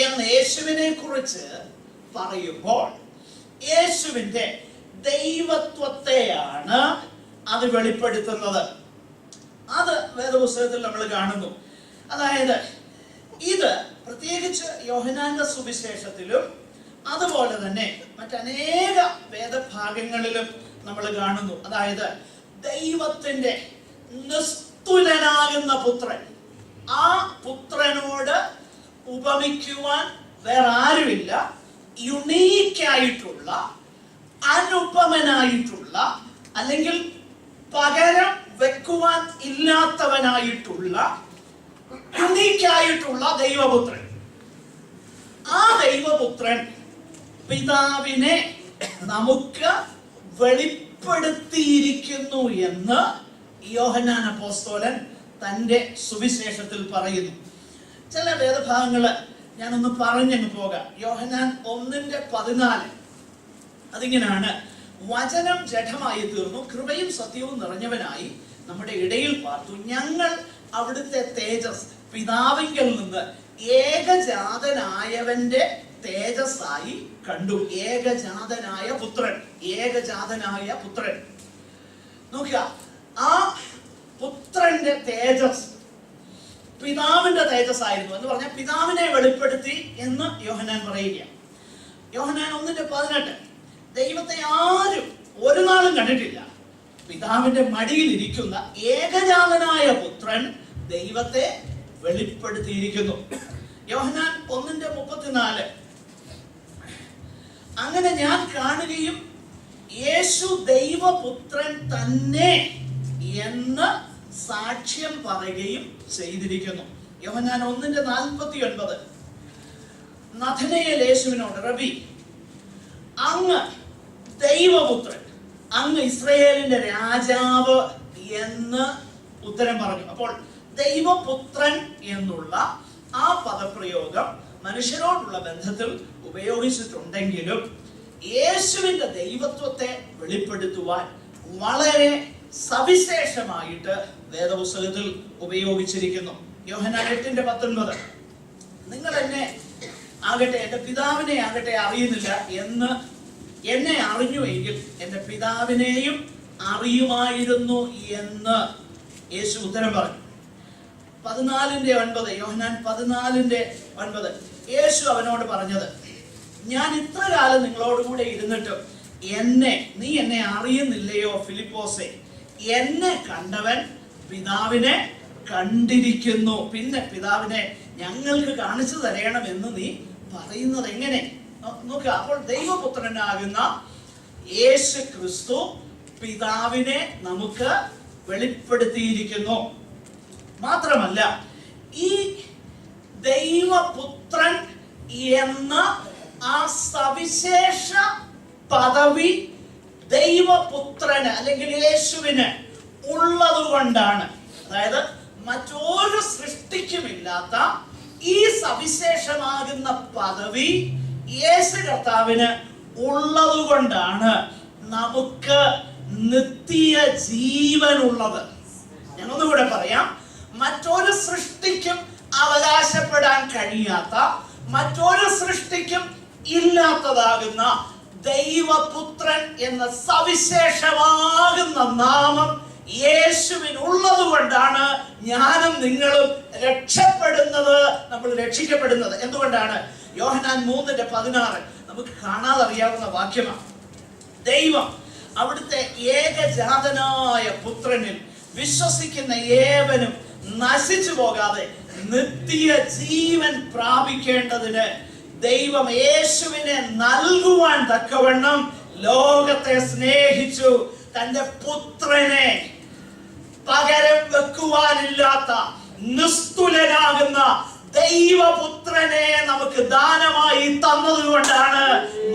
എന്ന് യേശുവിനെ കുറിച്ച് പറയുമ്പോൾ യേശുവിന്റെ ദൈവത്വത്തെയാണ് അത് വെളിപ്പെടുത്തുന്നത്. അത് വേദപുസ്തകത്തിൽ നമ്മൾ കാണുന്നു. അതായത് ഇത് പ്രത്യേകിച്ച് യോഹന്നാന്റെ സുവിശേഷത്തിലും അതുപോലെ തന്നെ മറ്റനേക വേദഭാഗങ്ങളിലും നമ്മൾ കാണുന്നു. അതായത് ദൈവത്തിന്റെ നിസ്തുലനാകുന്ന പുത്രൻ, ആ പുത്രനോട് ഉപമിക്കുവാൻ വേറെ ആരുമില്ല. യുണീക്കായിട്ടുള്ള, അനുപമനായിട്ടുള്ള, അല്ലെങ്കിൽ പകരം വെക്കുവാൻ ഇല്ലാത്തവനായിട്ടുള്ള, യുണീക്കായിട്ടുള്ള ദൈവപുത്രൻ. ആ ദൈവപുത്രൻ പിതാവിനെ നമുക്ക് വെളിപ്പെടുത്തിയിരിക്കുന്നു എന്ന് യോഹന്നാൻ അപ്പോസ്തലൻ തന്റെ സുവിശേഷത്തിൽ പറയുന്നു. ചില വേദഭാഗങ്ങള് ഞാനൊന്ന് പറഞ്ഞങ്ങ് പോകാം. യോഹന്നാൻ 1:14 അതിങ്ങനെയാണ്: വചനം ജഡമായി തീർന്നു, കൃപയും സത്യവും നിറഞ്ഞവനായി നമ്മുടെ ഇടയിൽ പാർത്തു. ഞങ്ങൾ അവിടുത്തെ തേജസ്, പിതാവിങ്കൽ നിന്ന് ഏകജാതനായവന്റെ തേജസ്സായി കണ്ടു. ഏകജാതനായ പുത്രൻ, ഏകജാതനായ പുത്രൻ. നോക്കുക, ആ പുത്രന്റെ തേജസ് പിതാവിന്റെ തേജസ് ആയിരുന്നു എന്ന് പറഞ്ഞാൽ പിതാവിനെ വെളിപ്പെടുത്തി എന്ന് യോഹന്നാൻ പറയുക. യോഹന്നാൻ 1:18 ദൈവത്തെ ആരും ഒരു നാളും കണ്ടിട്ടില്ല, പിതാവിന്റെ മടിയിൽ ഇരിക്കുന്ന ഏകജാതനായ പുത്രൻ ദൈവത്തെ വെളിപ്പെടുത്തിയിരിക്കുന്നു. യോഹന്നാൻ 1:34 അങ്ങനെ ഞാൻ കാണുകയും യേശു ദൈവപുത്രൻ തന്നെ എന്ന് സാക്ഷ്യം പറയുകയും ചെയ്തിരിക്കുന്നു. യോഹന്നാൻ 1:49 നഥനയേൽ യേശുവിനോട്, റബി, അങ്ങ് ദൈവപുത്രൻ, അങ്ങ് ഇസ്രായേലിന്റെ രാജാവ് എന്ന് ഉത്തരം പറഞ്ഞു. അപ്പോൾ ദൈവപുത്രൻ എന്നുള്ള ആ പദപ്രയോഗം മനുഷ്യരോടുള്ള ബന്ധത്തിൽ ഉപയോഗിച്ചിട്ടുണ്ടെങ്കിലും യേശുവിന്റെ ദൈവത്വത്തെ വെളിപ്പെടുത്തുവാൻ വളരെ സവിശേഷമായിട്ട് വേദപുസ്തകത്തിൽ ഉപയോഗിച്ചിരിക്കുന്നു. യോഹന്നാൻ 8:19 നിങ്ങൾ എന്നെ ആകട്ടെ, എന്റെ പിതാവിനെ ആകട്ടെ അറിയുന്നില്ല, എന്ന് എന്നെ അറിഞ്ഞുവെങ്കിൽ എന്റെ പിതാവിനെയും അറിയുമായിരുന്നു എന്ന് യേശു ഉത്തരം പറഞ്ഞു. 14:9 യോഹന്നാൻ 14:9 യേശു അവനോട് പറഞ്ഞത്, ഞാൻ ഇത്ര കാലം നിങ്ങളോടുകൂടെ ഇരുന്നിട്ടും നീ എന്നെ അറിയുന്നില്ലയോ ഫിലിപ്പോസേ? എന്നെ കണ്ടവൻ പിതാവിനെ കണ്ടിരിക്കുന്നു, പിന്നെ പിതാവിനെ ഞങ്ങൾക്ക് കാണിച്ചു തരണമെന്ന് നീ പറയുന്നത് എങ്ങനെ? നോക്കുക, അപ്പോൾ ദൈവപുത്രനാകുന്ന യേശു ക്രിസ്തു പിതാവിനെ നമുക്ക് വെളിപ്പെടുത്തിയിരിക്കുന്നു. മാത്രമല്ല, ഈ ദൈവപുത്രൻ എന്ന ആ സവിശേഷ പദവി ദൈവപുത്രന് അല്ലെങ്കിൽ യേശുവിന് ഉള്ളത് കൊണ്ടാണ്, അതായത് മറ്റൊരു സൃഷ്ടിക്കുമില്ലാത്ത ഈ സവിശേഷമാകുന്ന പദവി യേശു കർത്താവിന് ഉള്ളത് കൊണ്ടാണ് നമുക്ക് നിത്യ ജീവനുള്ളത്. ഞാനൊന്നുകൂടെ പറയാം, മറ്റൊരു സൃഷ്ടിക്കും അവകാശപ്പെടാൻ കഴിയാത്ത, മറ്റൊരു സൃഷ്ടിക്കും ഇല്ലാത്തതാകുന്ന ദൈവപുത്രൻ എന്ന സവിശേഷമാകുന്ന നാമം യേശുവിനുള്ളത് കൊണ്ടാണ് ഞാനും നിങ്ങളും രക്ഷപ്പെടുന്നത്, നമ്മൾ രക്ഷിക്കപ്പെടുന്നത്. എന്തുകൊണ്ടാണ്? യോഹന്നാൻ 3:16 നമുക്ക് കാണാതെ അറിയാവുന്ന വാക്യമാണ്. ദൈവം അവിടുത്തെ ഏകജാതനായ പുത്രനിൽ വിശ്വസിക്കുന്ന ഏവനും നശിച്ചു പോകാതെ നിത്യ ജീവൻ പ്രാപിക്കേണ്ടതിന് ദൈവം യേശുവിനെ നൽകുവാൻ തക്കവണ്ണം ലോകത്തെ സ്നേഹിച്ചു. തന്റെ പുത്രനെ പകരം വെക്കുവാനില്ലാത്ത നിസ്തുലനാകുന്ന ദൈവപുത്രനെ നമുക്ക് ദാനമായി തന്നതുകൊണ്ടാണ്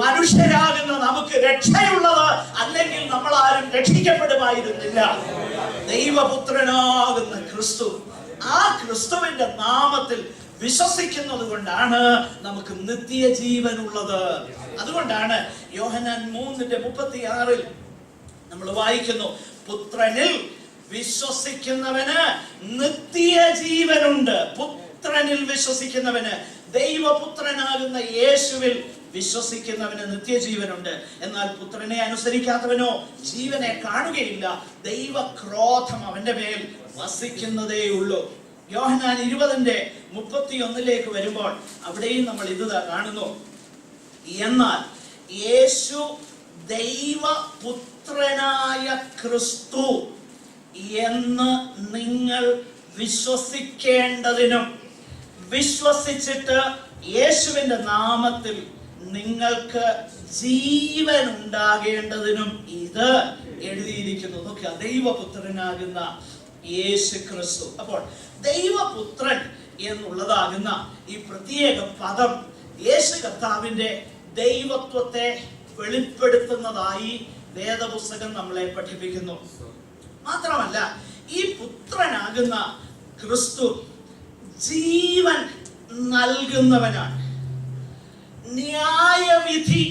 മനുഷ്യരാകുന്ന നമുക്ക് രക്ഷയുള്ളത്. അല്ലെങ്കിൽ നമ്മൾ ആരും രക്ഷിക്കപ്പെടുമായിരുന്നില്ല. ദൈവപുത്രനാകുന്ന ക്രിസ്തു, ആ ക്രിസ്തുവിന്റെ നാമത്തിൽ വിശ്വസിക്കുന്നത് കൊണ്ടാണ് നമുക്ക് നിത്യജീവൻ ഉള്ളത്. അതുകൊണ്ടാണ് യോഹന്നാൻ 3:36 നമ്മൾ വായിക്കുന്നു, പുത്രനിൽ വിശ്വസിക്കുന്നവന് നിത്യജീവനുണ്ട്. പുത്രനിൽ വിശ്വസിക്കുന്നവന്, ദൈവപുത്രനാകുന്ന യേശുവിൽ വിശ്വസിക്കുന്നവന് നിത്യജീവനുണ്ട്. എന്നാൽ പുത്രനെ അനുസരിക്കാത്തവനോ ജീവനെ കാണുകയില്ല, ദൈവക്രോധം അവന്റെ മേൽ വസിക്കുന്നതേ ഉള്ളൂ. യോഹന്നാൻ 20:31 വരുമ്പോൾ അവിടെയും നമ്മൾ ഇത് കാണുന്നു. എന്നാൽ യേശു ദൈവപുത്രനായ ക്രിസ്തു എന്ന് നിങ്ങൾ വിശ്വസിക്കേണ്ടതിനും വിശ്വസിച്ചിട്ട് യേശുവിന്റെ നാമത്തിൽ നിങ്ങൾക്ക് ജീവൻ ഉണ്ടാകേണ്ടതിനും ഇത് എഴുതിയിരിക്കുന്നു. നോക്കുക, ദൈവപുത്രനാകുന്ന യേശു ക്രിസ്തു. അപ്പോൾ ദൈവപുത്രൻ എന്നുള്ളതാകുന്ന ഈ പ്രത്യേക പദം യേശു കർത്താവിന്റെ ദൈവത്വത്തെ വെളിപ്പെടുത്തുന്നതായി വേദപുസ്തകം നമ്മളെ പഠിപ്പിക്കുന്നു. മാത്രമല്ല, ഈ പുത്രനാകുന്ന ക്രിസ്തു ജീവൻ നൽകുന്നവനാണ്, ന്യായവിധി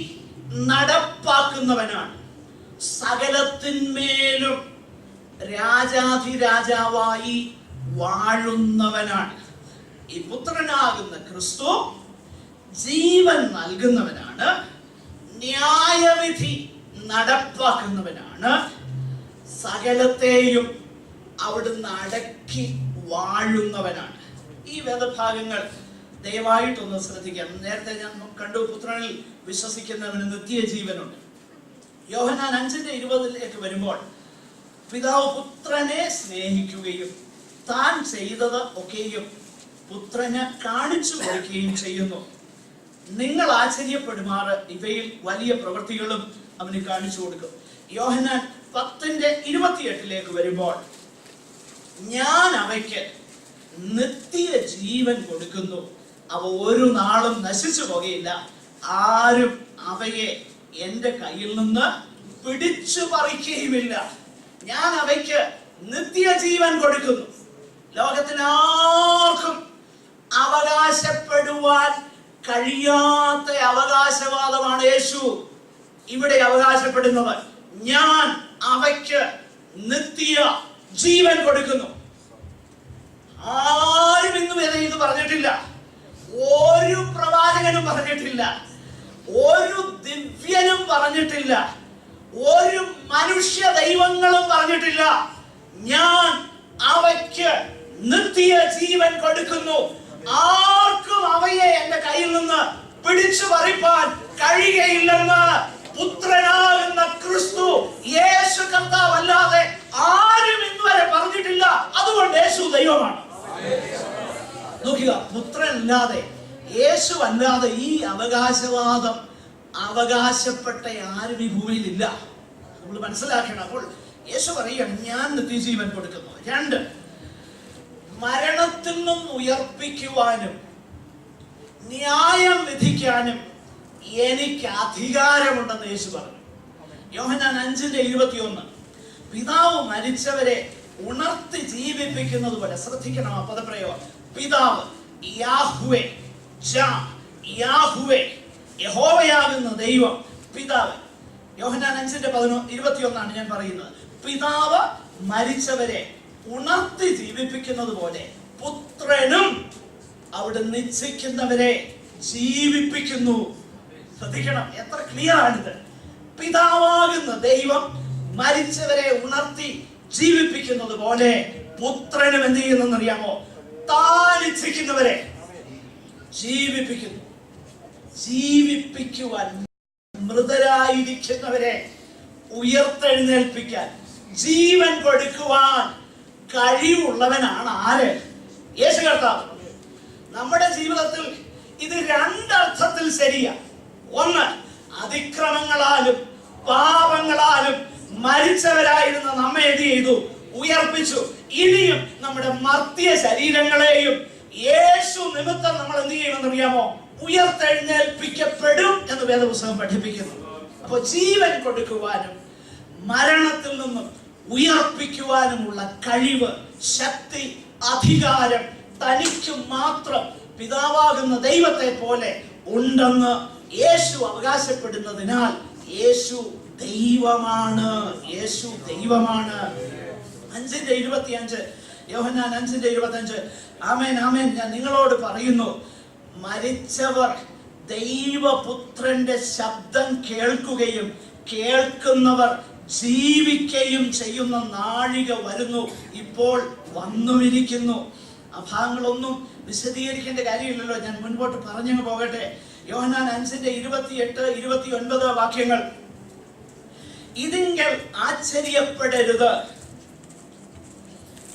നടപ്പാക്കുന്നവനാണ്, സകലത്തിന്മേലും രാജാധിരാജാവായി വാഴുന്നവനാണ്. ഈ പുത്രനാകുന്ന ക്രിസ്തു ജീവൻ നൽകുന്നവനാണ്, ന്യായവിധി നടപ്പാക്കുന്നവനാണ്, സകലത്തെയും അവിടുന്ന് അടക്കി വാഴുന്നവനാണ്. ഈ വേദഭാഗങ്ങൾ ദയവായിട്ടൊന്ന് ശ്രദ്ധിക്കാം. നേരത്തെ ഞാൻ കണ്ടു, പുത്രനിൽ വിശ്വസിക്കുന്നവന് നിത്യജീവനുണ്ട്. യോഹന്നാൻ 5:20 വരുമ്പോൾ പിതാവ് പുത്രനെ സ്നേഹിക്കുകയും താൻ ചെയ്തത് ഒക്കെയും പുത്രന് കാണിച്ചു കൊടുക്കുകയും ചെയ്യുന്നു. നിങ്ങൾ ആശ്ചര്യപ്പെടുമാറ് ഇവയിൽ വലിയ പ്രവൃത്തികളും അവന് കാണിച്ചു കൊടുക്കും. യോഹന്നാൻ 10:28 വരുമ്പോൾ ഞാൻ അവയ്ക്ക് നിത്യജീവൻ കൊടുക്കുന്നു, അവ ഒരു നാളും നശിച്ചു പോകുകയില്ല, ആരും അവയെ എന്റെ കയ്യിൽ നിന്ന് പിടിച്ചു പറിക്കുകയുമില്ല. ഞാൻ അവയ്ക്ക് നിത്യജീവൻ കൊടുക്കുന്നു. ലോകത്തിൽ ആർക്കും അവകാശപ്പെടുവാൻ കഴിയാത്ത അവകാശവാദമാണ് യേശു ഇവിടെ അവകാശപ്പെടുന്നത്. ഞാൻ അവയ്ക്ക് നിത്യ ജീവൻ കൊടുക്കുന്നു. ആരും ഇന്നും ഇത് പറഞ്ഞിട്ടില്ല, ഒരു പ്രവാചകനും പറഞ്ഞിട്ടില്ല, ഒരു ദിവ്യനും പറഞ്ഞിട്ടില്ല, ഒരു മനുഷ്യ ദൈവങ്ങളും പറഞ്ഞിട്ടില്ല. ഞാൻ അവയ്ക്ക് നിത്യ ജീവൻ കൊടുക്കുന്നു, ആർക്കും അവയെ എന്റെ കയ്യിൽ നിന്ന് പിടിച്ചു പറിപ്പാൻ കഴിയുകയില്ലെന്ന് പുത്രനാകുന്ന ക്രിസ്തു യേശു കർത്താവ് അല്ലാതെ ആരും ഇന്നുവരെ പറഞ്ഞിട്ടില്ല. അതുകൊണ്ട് യേശു ദൈവമാണ്. നോക്കുക, പുത്രനല്ലാതെ, യേശു അല്ലാതെ ഈ അവകാശവാദം അവകാശപ്പെട്ട ആരും ഈ ഭൂമിയിലില്ല. നമ്മൾ മനസ്സിലാക്കണം. അപ്പോൾ യേശു പറയുകയാണ്, ഞാൻ നിത്യജീവൻ കൊടുക്കുന്നു. 2, മരണത്തിൽ നിന്നും ഉയർപ്പിക്കുവാനും ന്യായം വിധിക്കാനും എനിക്ക് അധികാരമുണ്ടെന്ന് യേശു പറഞ്ഞു. യോഹന്നാൻ 5:21 പിതാവ് മരിച്ചവരെ ഉണർത്തി ജീവിപ്പിക്കുന്നത് പോലെ, ശ്രദ്ധിക്കണം ആ പദപ്രയോഗം, പിതാവ് യാഹ്വേ, യാഹ്വേ, യഹോവയാകുന്ന ദൈവം പിതാവ്. യോഹന്നാൻ 5:21 ഞാൻ പറയുന്നത്. പിതാവ് മരിച്ചവരെ ഉണർത്തി ജീവിപ്പിക്കുന്നത് പോലെ പുത്രനും അവിടെ നിശ്ചയിക്കുന്നവരെ ജീവിപ്പിക്കുന്നു. ശ്രദ്ധിക്കണം, എത്ര ക്ലിയർ ആണിത്. പിതാവാകുന്ന ദൈവം മരിച്ചവരെ ഉണർത്തി ജീവിപ്പിക്കുന്നത് പോലെ പുത്രനും എന്ത് ചെയ്യുന്നെന്നറിയാമോ? താൻ ഇച്ഛിക്കുന്നവരെ ജീവിപ്പിക്കുന്നു. ജീവിപ്പിക്കുവാൻ, മൃതരായിരിക്കുന്നവരെ ഉയർത്തെഴുന്നേൽപ്പിക്കാൻ, ജീവൻ കൊടുക്കുവാൻ കഴിവുള്ളവനാണ് ആര്? യേശു കർത്താവ്. നമ്മുടെ ജീവിതത്തിൽ ഇത് രണ്ടർത്ഥത്തിൽ ശരിയാ. ഒന്ന്, അതിക്രമങ്ങളാലും പാപങ്ങളാലും മരിച്ചവരായിരുന്ന നമ്മെ എന്ത് ചെയ്തു? ഉയർപ്പിച്ചു. ഇനിയും നമ്മുടെ മർത്യ ശരീരങ്ങളെയും യേശു നിമിത്തം നമ്മൾ എന്ത് ചെയ്യുമെന്നറിയാമോ? ഉയർത്തെഴുന്നേൽപ്പിക്കപ്പെടും എന്ന് വേദപുസ്തകം പഠിപ്പിക്കുന്നു. അപ്പൊ ജീവൻ കൊടുക്കുവാനും മരണത്തിൽ നിന്നും ഉയർപ്പിക്കുവാനുമുള്ള കഴിവ്, ശക്തി, അധികാരം തനിക്ക് മാത്രം പിതാവാകുന്ന ദൈവത്തെ പോലെ ഉണ്ടെന്ന് യേശു അവകാശപ്പെടുന്നതിനാൽ യേശു ദൈവമാണ്. യേശു ദൈവമാണ്. 5:25 യോഹന്നാൻ 5:25. ആമേൻ ആമേൻ, ഞാൻ നിങ്ങളോട് പറയുന്നു, മരിച്ചവർ ദൈവപുത്രന്റെ ശബ്ദം കേൾക്കുകയും കേൾക്കുന്നവർ ജീവിക്കുകയും ചെയ്യുന്ന നാഴിക വരുന്നു, ഇപ്പോൾ വന്നുമിരിക്കുന്നു. ആ ഭാഗങ്ങളൊന്നും വിശദീകരിക്കേണ്ട കാര്യമില്ലല്ലോ, ഞാൻ മുൻപോട്ട് പറഞ്ഞു പോകട്ടെ. യോഹന്നാൻ 5:28-29 വാക്യങ്ങൾ. ഇതിങ്കൽ ആശ്ചര്യപ്പെടരുത്.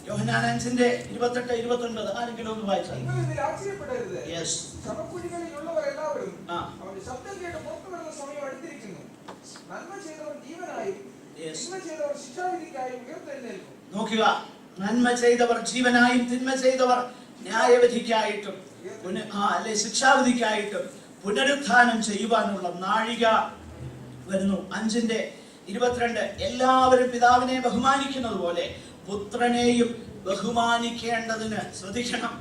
യോഹന്നാൻ 5:28-29 ആരെങ്കിലും ഒന്ന് വായിച്ചാൽ. നോക്കുക, നന്മ ചെയ്തവർ ജീവനായും തിന്മ ചെയ്തവർ ന്യായവിധിക്കായിട്ടും ശിക്ഷാവിധിക്കായിട്ടും പുനരുത്ഥാനം ചെയ്യുവാനുള്ള നാഴിക വരുന്നു. 5:22 എല്ലാവരും പിതാവിനെ ബഹുമാനിക്കുന്നത് പോലെ പുത്രനെയും ബഹുമാനിക്കേണ്ടതിന്. ശ്രദ്ധിക്കണം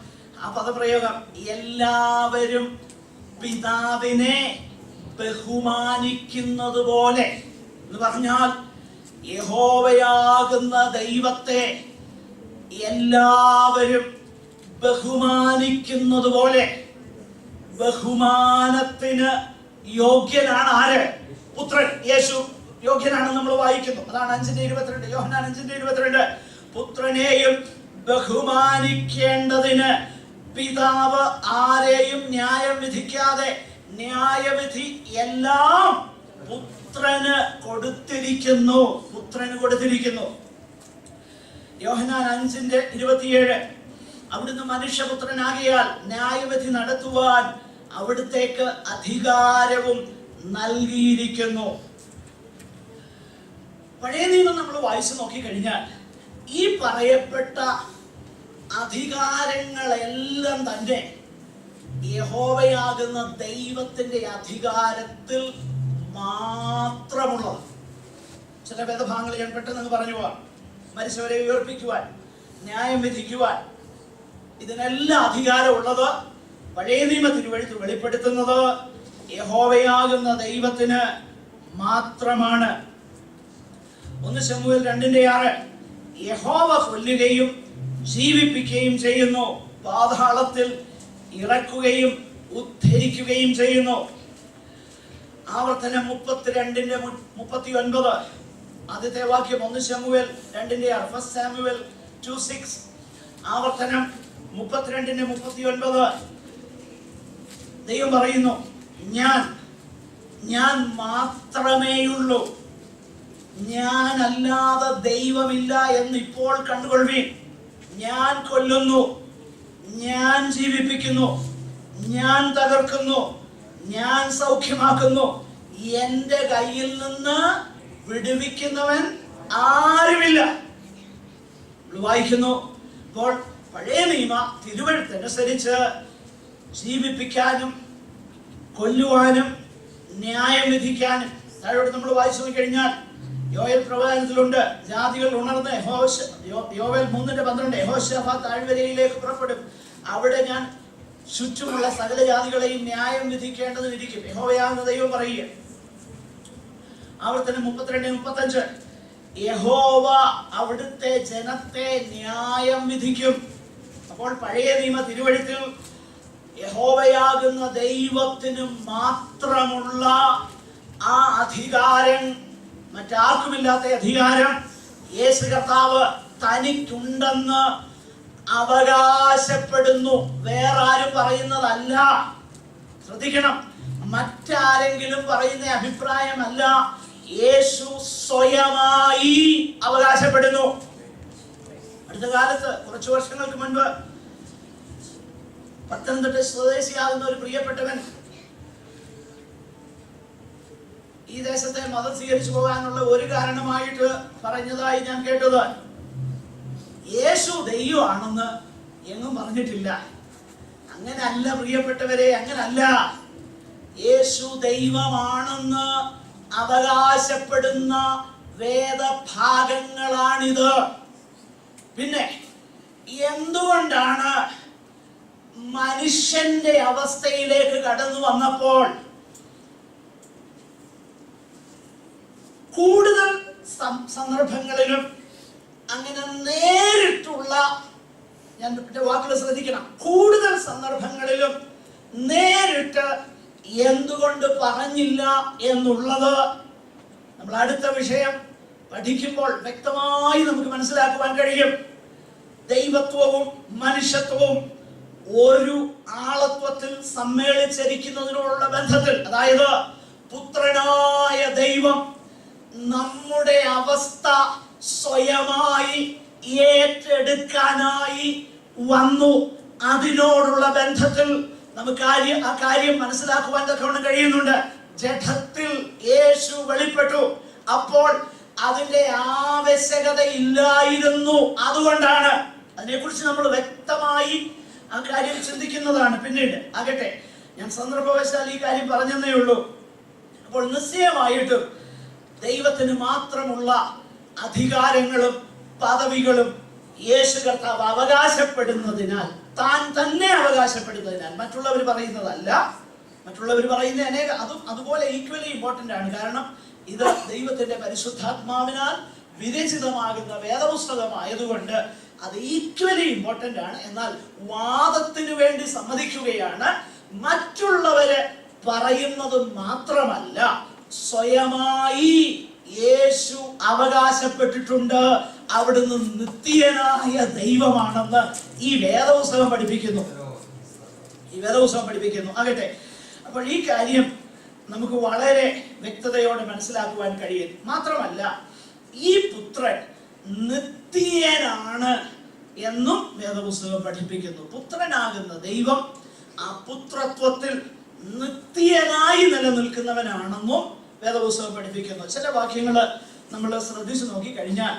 ആ പദപ്രയോഗം, എല്ലാവരും പിതാവിനെ ബഹുമാനിക്കുന്നത് പോലെ എന്ന് പറഞ്ഞാൽ യഹോവയാകുന്ന ദൈവത്തെ എല്ലാവരും ബഹുമാനിക്കുന്നത് പോലെ. ബഹുമാനത്തിന് യോഗ്യനാണ് ആര്? പുത്രൻ. യേശു യോഗ്യനാണെന്ന് നമ്മൾ വായിക്കുന്നു. അതാണ് 5:22 യോഹന്നാൻ 5:22. പുത്രനെയും ബഹുമാനിക്കേണ്ടതിന് പിതാവ് ആരെയും ന്യായം വിധിക്കാതെ ന്യായവിധി എല്ലാം പുത്രന് കൊടുത്തിരിക്കുന്നു. പുത്രന് കൊടുത്തിരിക്കുന്നു. യോഹന്നാൻ 5:27 അവിടുന്ന് മനുഷ്യപുത്രനാകിയാൽ ന്യായവിധി നടത്തുവാൻ അവിടുത്തേക്ക് അധികാരവും നൽകിയിരിക്കുന്നു. പഴയ നിയമം നമ്മൾ വായിച്ചു നോക്കിക്കഴിഞ്ഞാൽ ഈ പറയപ്പെട്ട അധികാരങ്ങളെല്ലാം തന്നെ യഹോവയാകുന്ന ദൈവത്തിന്റെ അധികാരത്തിൽ മാത്രമുള്ളത്. ചില വേദഭാഗങ്ങൾ ഞാൻ പെട്ടെന്ന് പറഞ്ഞു പോവാം. മരിച്ചവരെ ഉയർപ്പിക്കുവാൻ, ന്യായം വിധിക്കുവാൻ, ഇതിനെല്ലാം അധികാരമുള്ളത് പഴയ നിയമ തിരുവെഴുത്ത് വെളിപ്പെടുത്തുന്നത് യഹോവയാകുന്ന ദൈവത്തിന് മാത്രമാണ്. 1 ശമൂവേൽ 2:6 യഹോവ കൊല്ലുകയും ജീവിപ്പിക്കുകയും ചെയ്യുന്നു, പാതാളത്തിൽ ഇറക്കുകയും ഉദ്ധരിക്കുകയും ചെയ്യുന്നു. ആവർത്തനം 32:39 ആദ്യത്തെ വാക്യം 1 ശമൂവേൽ 2:6 1 സാമുവേൽ 2:6. ആവർത്തനം 32:39 ദൈവം പറയുന്നു, ഞാൻ മാത്രമേയുള്ളൂ, ഞാനല്ലാതെ ദൈവമില്ല എന്ന് ഇപ്പോൾ കണ്ടുകൊള്ളുവീൻ. ഞാൻ കൊല്ലുന്നു, ഞാൻ ജീവിപ്പിക്കുന്നു, ഞാൻ തകർക്കുന്നു, ഞാൻ സൗഖ്യമാക്കുന്നു, എന്റെ കയ്യിൽ നിന്ന് വിടുവിക്കുന്നവൻ ആരുമില്ല. വായിക്കുന്നു. അപ്പോൾ പഴയ നിയമ തിരുവെഴുത്തനുസരിച്ച് ജീവിപ്പിക്കാനും കൊല്ലുവാനും ന്യായം വിധിക്കാനും. താഴോട്ട് നമ്മൾ വായിച്ചു നോക്കിക്കഴിഞ്ഞാൽ യോവേൽ പ്രവചനത്തിലുണ്ട്, ജാതികൾ ഉണർന്ന് യോവേൽ 3:12 യഹോശാഫാത്ത് താഴ്വരയിലേക്ക് പുറപ്പെടും, അവിടെ ഞാൻ ചുറ്റുമുള്ള സകല ജാതികളെയും ന്യായം വിധിക്കേണ്ടതിരിക്കും. യഹോവയാകുന്ന ദൈവം പറയുക. ആവർത്തനം 32:35 യഹോവ അവിടുത്തെ ജനത്തെ ന്യായം വിധിക്കും. അപ്പോൾ പഴയ നിയമ തിരുവെഴുത്തിൽ യഹോവയാകുന്ന ദൈവത്തിന് മാത്രമുള്ള ആ അധികാരം, മറ്റാർക്കുമില്ലാത്ത അധികാരം യേശു കർത്താവ് തനിക്കുണ്ടെന്ന് അവകാശപ്പെടുന്നു. വേറെ ആരും പറയുന്നതല്ല. ശ്രദ്ധിക്കണം, മറ്റാരെങ്കിലും പറയുന്ന അഭിപ്രായമല്ല, യേശു സ്വയമായി അവകാശപ്പെടുന്നു. അടുത്ത കാലത്ത് കുറച്ചു വർഷങ്ങൾക്ക് മുൻപ് പത്തനംതിട്ട സ്വദേശിയാകുന്ന ഒരു പ്രിയപ്പെട്ടവൻ ഈ ദേശത്തെ മതം സ്വീകരിച്ചു പോകാനുള്ള ഒരു കാരണമായിട്ട് പറഞ്ഞതായി ഞാൻ കേട്ടത്, യേശു ദൈവമാണെന്ന് എങ്ങും പറഞ്ഞിട്ടില്ല. അങ്ങനല്ല പ്രിയപ്പെട്ടവരെ, അങ്ങനല്ല. യേശു ദൈവമാണെന്ന് അവകാശപ്പെടുന്ന വേദഭാഗങ്ങളാണിത്. പിന്നെ എന്തുകൊണ്ടാണ് മനുഷ്യന്റെ അവസ്ഥയിലേക്ക് കടന്നു വന്നപ്പോൾ കൂടുതൽ സന്ദർഭങ്ങളിലും അങ്ങനെ നേരിട്ടുള്ള, ഞാൻ വാക്കുകൾ ശ്രദ്ധിക്കണം, കൂടുതൽ സന്ദർഭങ്ങളിലും നേരിട്ട് എന്തുകൊണ്ട് പറഞ്ഞില്ല എന്നുള്ളത് നമ്മൾ അടുത്ത വിഷയം പഠിക്കുമ്പോൾ വ്യക്തമായി നമുക്ക് മനസ്സിലാക്കുവാൻ കഴിയും. ദൈവത്വവും മനുഷ്യത്വവും ഒരു ആളത്വത്തിൽ സമ്മേളിച്ചിരിക്കുന്നതിനോടുള്ള ബന്ധത്തിൽ, അതായത് പുത്രനായ ദൈവം നമ്മുടെ അവസ്ഥ സ്വയമായി ഏറ്റെടുക്കാനായി വന്നു. അതിനോടുള്ള ബന്ധത്തിൽ നമുക്ക് ആ കാര്യം മനസ്സിലാക്കുവാൻ തക്കവണ്ണം കഴിയുന്നുണ്ട്. ജഡത്തിൽ യേശു വെളിപ്പെട്ടു. അപ്പോൾ അതിന്റെ ആവശ്യകത ഇല്ലായിരുന്നു. അതുകൊണ്ടാണ് അതിനെക്കുറിച്ച് നമ്മൾ വ്യക്തമായി ആ കാര്യം ചിന്തിക്കുന്നതാണ് പിന്നീട്. ആകട്ടെ, ഞാൻ സന്ദർഭവശാൽ ഈ കാര്യം പറഞ്ഞതേ ഉള്ളൂ. അപ്പോൾ നിശ്ചയമായിട്ടും ദൈവത്തിന് മാത്രമുള്ള അധികാരങ്ങളും പദവികളും യേശു കർത്താവ് അവകാശപ്പെടുന്നതിനാൽ, താൻ തന്നെ അവകാശപ്പെടുന്നതിനാൽ, മറ്റുള്ളവർ പറയുന്നതല്ല. മറ്റുള്ളവർ പറയുന്ന അതുപോലെ ഈക്വലി ഇമ്പോർട്ടന്റ് ആണ്. കാരണം ഇത് ദൈവത്തിന്റെ പരിശുദ്ധാത്മാവിനാൽ വിരചിതമാകുന്ന വേദപുസ്തകമായതുകൊണ്ട് അത് ഈക്വലി ഇമ്പോർട്ടന്റ് ആണ്. എന്നാൽ വാദത്തിന് വേണ്ടി സമ്മതിക്കുകയാണ്, മറ്റുള്ളവര് പറയുന്നത് മാത്രമല്ല, സ്വയമായി യേശു അവകാശപ്പെട്ടിട്ടുണ്ട്. അവിടുന്ന് നിത്യനായ ദൈവമാണെന്ന് ഈ വേദപുസ്തകം പഠിപ്പിക്കുന്നു. ആകട്ടെ, അപ്പോൾ ഈ കാര്യം നമുക്ക് വളരെ വ്യക്തതയോടെ മനസ്സിലാക്കുവാൻ കഴിയും. മാത്രമല്ല, ഈ പുത്രൻ നിത്യനാണ് എന്നും വേദപുസ്തകം പഠിപ്പിക്കുന്നു. പുത്രനാകുന്ന ദൈവം ആ പുത്രത്വത്തിൽ നിത്യനായി നിലനിൽക്കുന്നവനാണെന്നും വേദപുസ്തകം പഠിപ്പിക്കുന്നു. ചില വാക്യങ്ങൾ നമ്മൾ ശ്രദ്ധിച്ചു നോക്കി കഴിഞ്ഞാൽ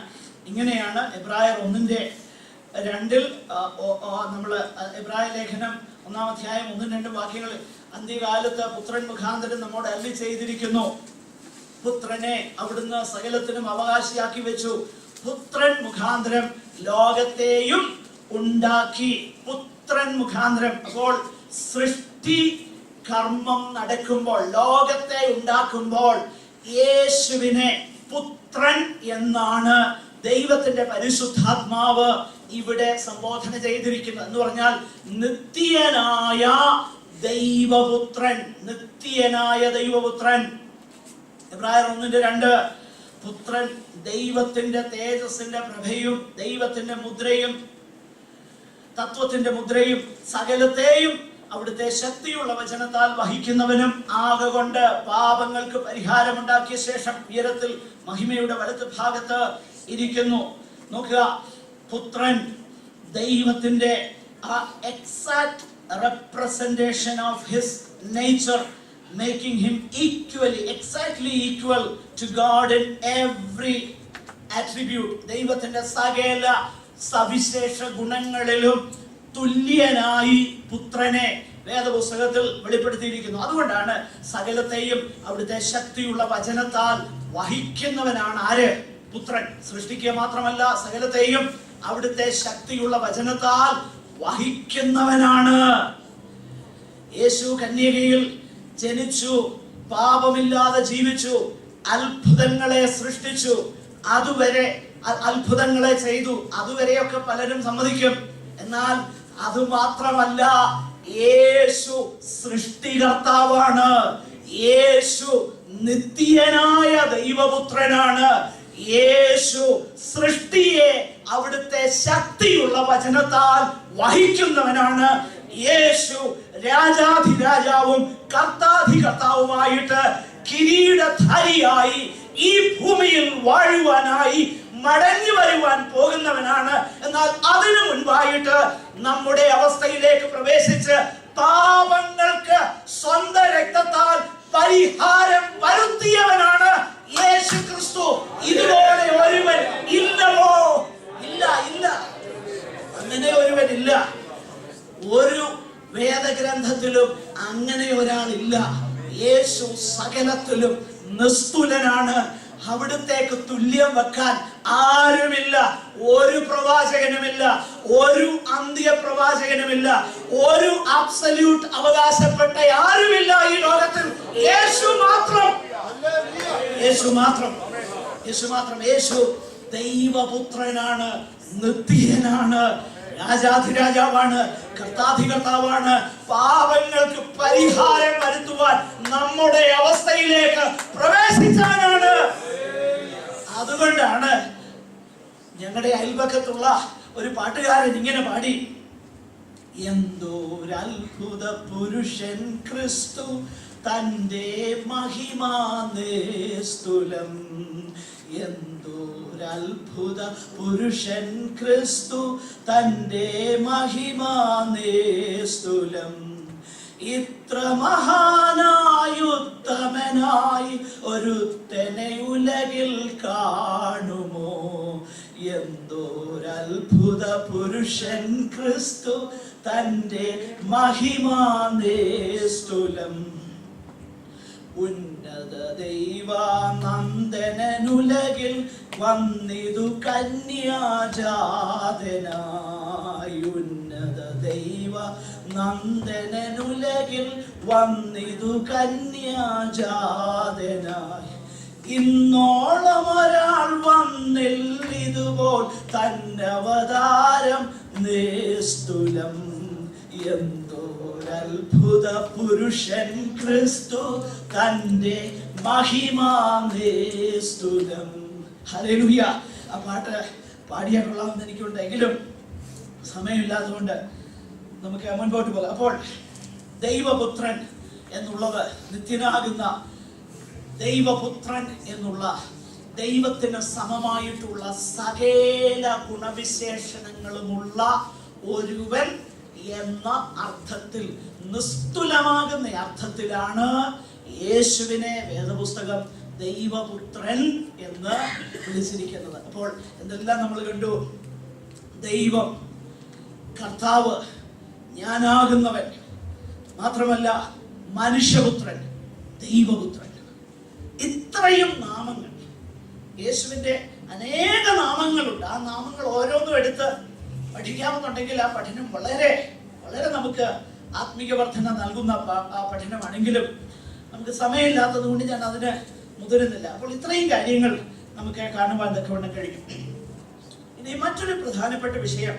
ഇങ്ങനെയാണ്. എബ്രായർ 1:2 നമ്മൾ എബ്രായ ലേഖനം 1-ാം അധ്യായം 1-2 വാക്യങ്ങൾ, അന്ത്യകാലത്ത് പുത്രൻ മുഖാന്തരം നമ്മോട് അരുളി ചെയ്തിരിക്കുന്നു, പുത്രനെ അവിടുന്ന് സകലത്തിനും അവകാശിയാക്കി വെച്ചു, പുത്രൻ മുഖാന്തരം ലോകത്തെയും ഉണ്ടാക്കി. പുത്രൻ മുഖാന്തരം. അപ്പോൾ സൃഷ്ടി കർമ്മം നടക്കുമ്പോൾ, ലോകത്തെ ഉണ്ടാക്കുമ്പോൾ യേശുവിനെ പുത്രൻ എന്നാണ് ദൈവത്തിന്റെ പരിശുദ്ധാത്മാവ് ഇവിടെ സംബോധന ചെയ്തിരിക്കുന്നത്. എന്ന് പറഞ്ഞാൽ നിത്യനായ ദൈവപുത്രൻ. നിത്യനായ ദൈവപുത്രൻ. എബ്രായർ 1:2, പുത്രൻ ദൈവത്തിന്റെ തേജസ്സിന്റെ പ്രഭയും ദൈവത്തിന്റെ മുദ്രയും തത്വത്തിന്റെ മുദ്രയും സകലത്തെയും അവിടുത്തെ ശക്തിയുള്ള വചനത്താൽ വഹിക്കുന്നവനും ആകൊണ്ട് പാപങ്ങൾക്ക് പരിഹാരമുണ്ടാക്കിയ ശേഷം ഉയരത്തിൽ മഹിമയുടെ വലത്ത് ഭാഗത്ത് ഇരിക്കുന്നു. നോക്കുക, പുത്രൻ ദൈവത്തിന്റെ ആ exact representation of his nature, making him exactly equal to God in every attribute. ദൈവത്തിന്റെ സകല സവിശേഷ ഗുണങ്ങളിലും തുല്യനായി പുത്രനെ വേദപുസ്തകത്തിൽ വെളിപ്പെടുത്തിയിരിക്കുന്നു. അതുകൊണ്ടാണ് സകലത്തെയും അവിടുത്തെ ശക്തിയുള്ള വചനത്താൽ വഹിക്കുന്നവനാണ് ആര്? പുത്രൻ. സൃഷ്ടിക്കുക മാത്രമല്ല, സകലത്തെയും അവിടുത്തെ ശക്തിയുള്ള വചനത്താൽ വഹിക്കുന്നവനാണ്. യേശു കന്യകയിൽ ജനിച്ചു, പാപമില്ലാതെ ജീവിച്ചു, അത്ഭുതങ്ങളെ സൃഷ്ടിച്ചു, അതുവരെ അത്ഭുതങ്ങളെ ചെയ്തു. അതുവരെയൊക്കെ പലരും സമ്മതിക്കും. എന്നാൽ അതുമാത്രമല്ല, യേശു സൃഷ്ടികർത്താവാണ്. യേശു നിത്യനായ ദൈവപുത്രനാണ്. യേശു സൃഷ്ടിയെ അവിടുത്തെ ശക്തിയുള്ള വചനത്താൽ വഹിക്കുന്നവനാണ്. യേശു രാജാധിരാജാവും കർത്താധികർത്താവുമായിട്ട് കിരീടധാരിയായി ഈ ഭൂമിയിൽ വാഴുവാനായി മടങ്ങി വരുവാൻ പോകുന്നവനാണ്. എന്നാൽ അതിനു മുൻപായിട്ട് നമ്മുടെ അവസ്ഥയിലേക്ക് പ്രവേശിച്ച് പാപങ്ങൾക്ക് സ്വന്തം രക്തത്താൽ പരിഹാരം വരുത്തിയവനാണ് യേശു ക്രിസ്തു. ഇതുപോലെ ഒരുവൻ ഇല്ലവോ? ഇല്ല, ഇല്ല, അങ്ങനെ ഒരുവൻ ഇല്ല. ഒരു വേദഗ്രന്ഥത്തിലും അങ്ങനെ ഒരാളില്ല. യേശു സകലത്തിലും നിസ്തുലനാണ്. അവിടുത്തേക്ക് തുല്യം വെക്കാൻ ആരുമില്ല. ഒരു പ്രവാചകനുമില്ല, ഒരു അന്ത്യപ്രവാചകനുമില്ല, ഒരു അബ്സല്യൂട്ട് അവകാശപ്പെട്ട ആരുമില്ല ഈ ലോകത്തിൽ. യേശു മാത്രം, യേശു മാത്രം, യേശു മാത്രം. യേശു ദൈവപുത്രനാണ്, നിത്യനാണ്, രാജാധിരാജാവാണ്, കർത്താധികർത്താവാണ്. പാപങ്ങൾക്ക് പരിഹാരം വരുത്തുവാൻ നമ്മുടെ അവസ്ഥയിലേക്ക് പ്രവേശിച്ചവനാണ്. അതുകൊണ്ടാണ് ഞങ്ങളുടെ അയൽപക്കത്തുള്ള ഒരു പാട്ടുകാരൻ ഇങ്ങനെ പാടി: എന്തോരത്ഭുത പുരുഷൻ ക്രിസ്തു, തന്റെ മഹിമാനേസ്തുലം. എന്തോരത്ഭുത പുരുഷൻ ക്രിസ്തു, തന്റെ മഹിമാനേസ്തുലം. ഇത്ര മഹാനായുത്തമനായി ഒരുത്തനെ ഉലകിൽ കാണുമോ? എന്തോരത്ഭുത പുരുഷൻ ക്രിസ്തു, തന്റെ മഹിമാനേസ്തുലം. ഉന്നത ദൈവാനന്ദനുലകിൽ വന്നിതു കന്യാജാതനായി. ഉന്നത ദൈവ നന്ദനുലകിൽ വന്നിതു കന്യാജാതനായി. ഇന്നോളം ഒരാൾ വന്നില്ലിതുപോൽ തന്നവതാരം നിസ്തുലം. എന്തോരത്ഭുത പുരുഷൻ ക്രിസ്തു, തന്റെ മഹിമാനേസ്തുലം. ഹല്ലേലൂയ. ആ പാട്ട് പാടിയാൽ കൊള്ളാമെന്ന് എനിക്കുണ്ടെങ്കിലും സമയമില്ലാത്തതുകൊണ്ട് നമുക്ക് മുൻപോട്ട് പോകാം. അപ്പോൾ ദൈവപുത്രൻ എന്നുള്ളത്, നിത്യനാകുന്ന ദൈവപുത്രൻ എന്നുള്ള ദൈവത്തിന് സമമായിട്ടുള്ള സകല ഗുണവിശേഷണങ്ങളുമുള്ള ഒരുവൻ എന്ന അർത്ഥത്തിൽ, നിസ്തുലമാകുന്ന അർത്ഥത്തിലാണ് യേശുവിനെ വേദപുസ്തകം ദൈവപുത്രൻ എന്ന് വിളിച്ചിരിക്കുന്നത്. അപ്പോൾ എന്തെല്ലാം നമ്മൾ കണ്ടു? ദൈവം, കർത്താവ്, ഞാനാകുന്നവൻ, മാത്രമല്ല മനുഷ്യപുത്രൻ, ദൈവപുത്രൻ. ഇത്രയും നാമങ്ങൾ, യേശുവിന്റെ അനേക നാമങ്ങളുണ്ട്. ആ നാമങ്ങൾ ഓരോന്നും എടുത്ത് പഠിക്കാമെന്നുണ്ടെങ്കിൽ ആ പഠനം വളരെ വളരെ നമുക്ക് ആത്മീക വർധന നൽകുന്ന ആ പഠനമാണെങ്കിലും നമുക്ക് സമയമില്ലാത്തത് കൊണ്ട് ഞാൻ അതിന് മുതിരുന്നില്ല. അപ്പോൾ ഇത്രയും കാര്യങ്ങൾ നമുക്ക് കാണുവാൻ തക്കവണ്ണം കഴിയും. ഇനി മറ്റൊരു പ്രധാനപ്പെട്ട വിഷയം,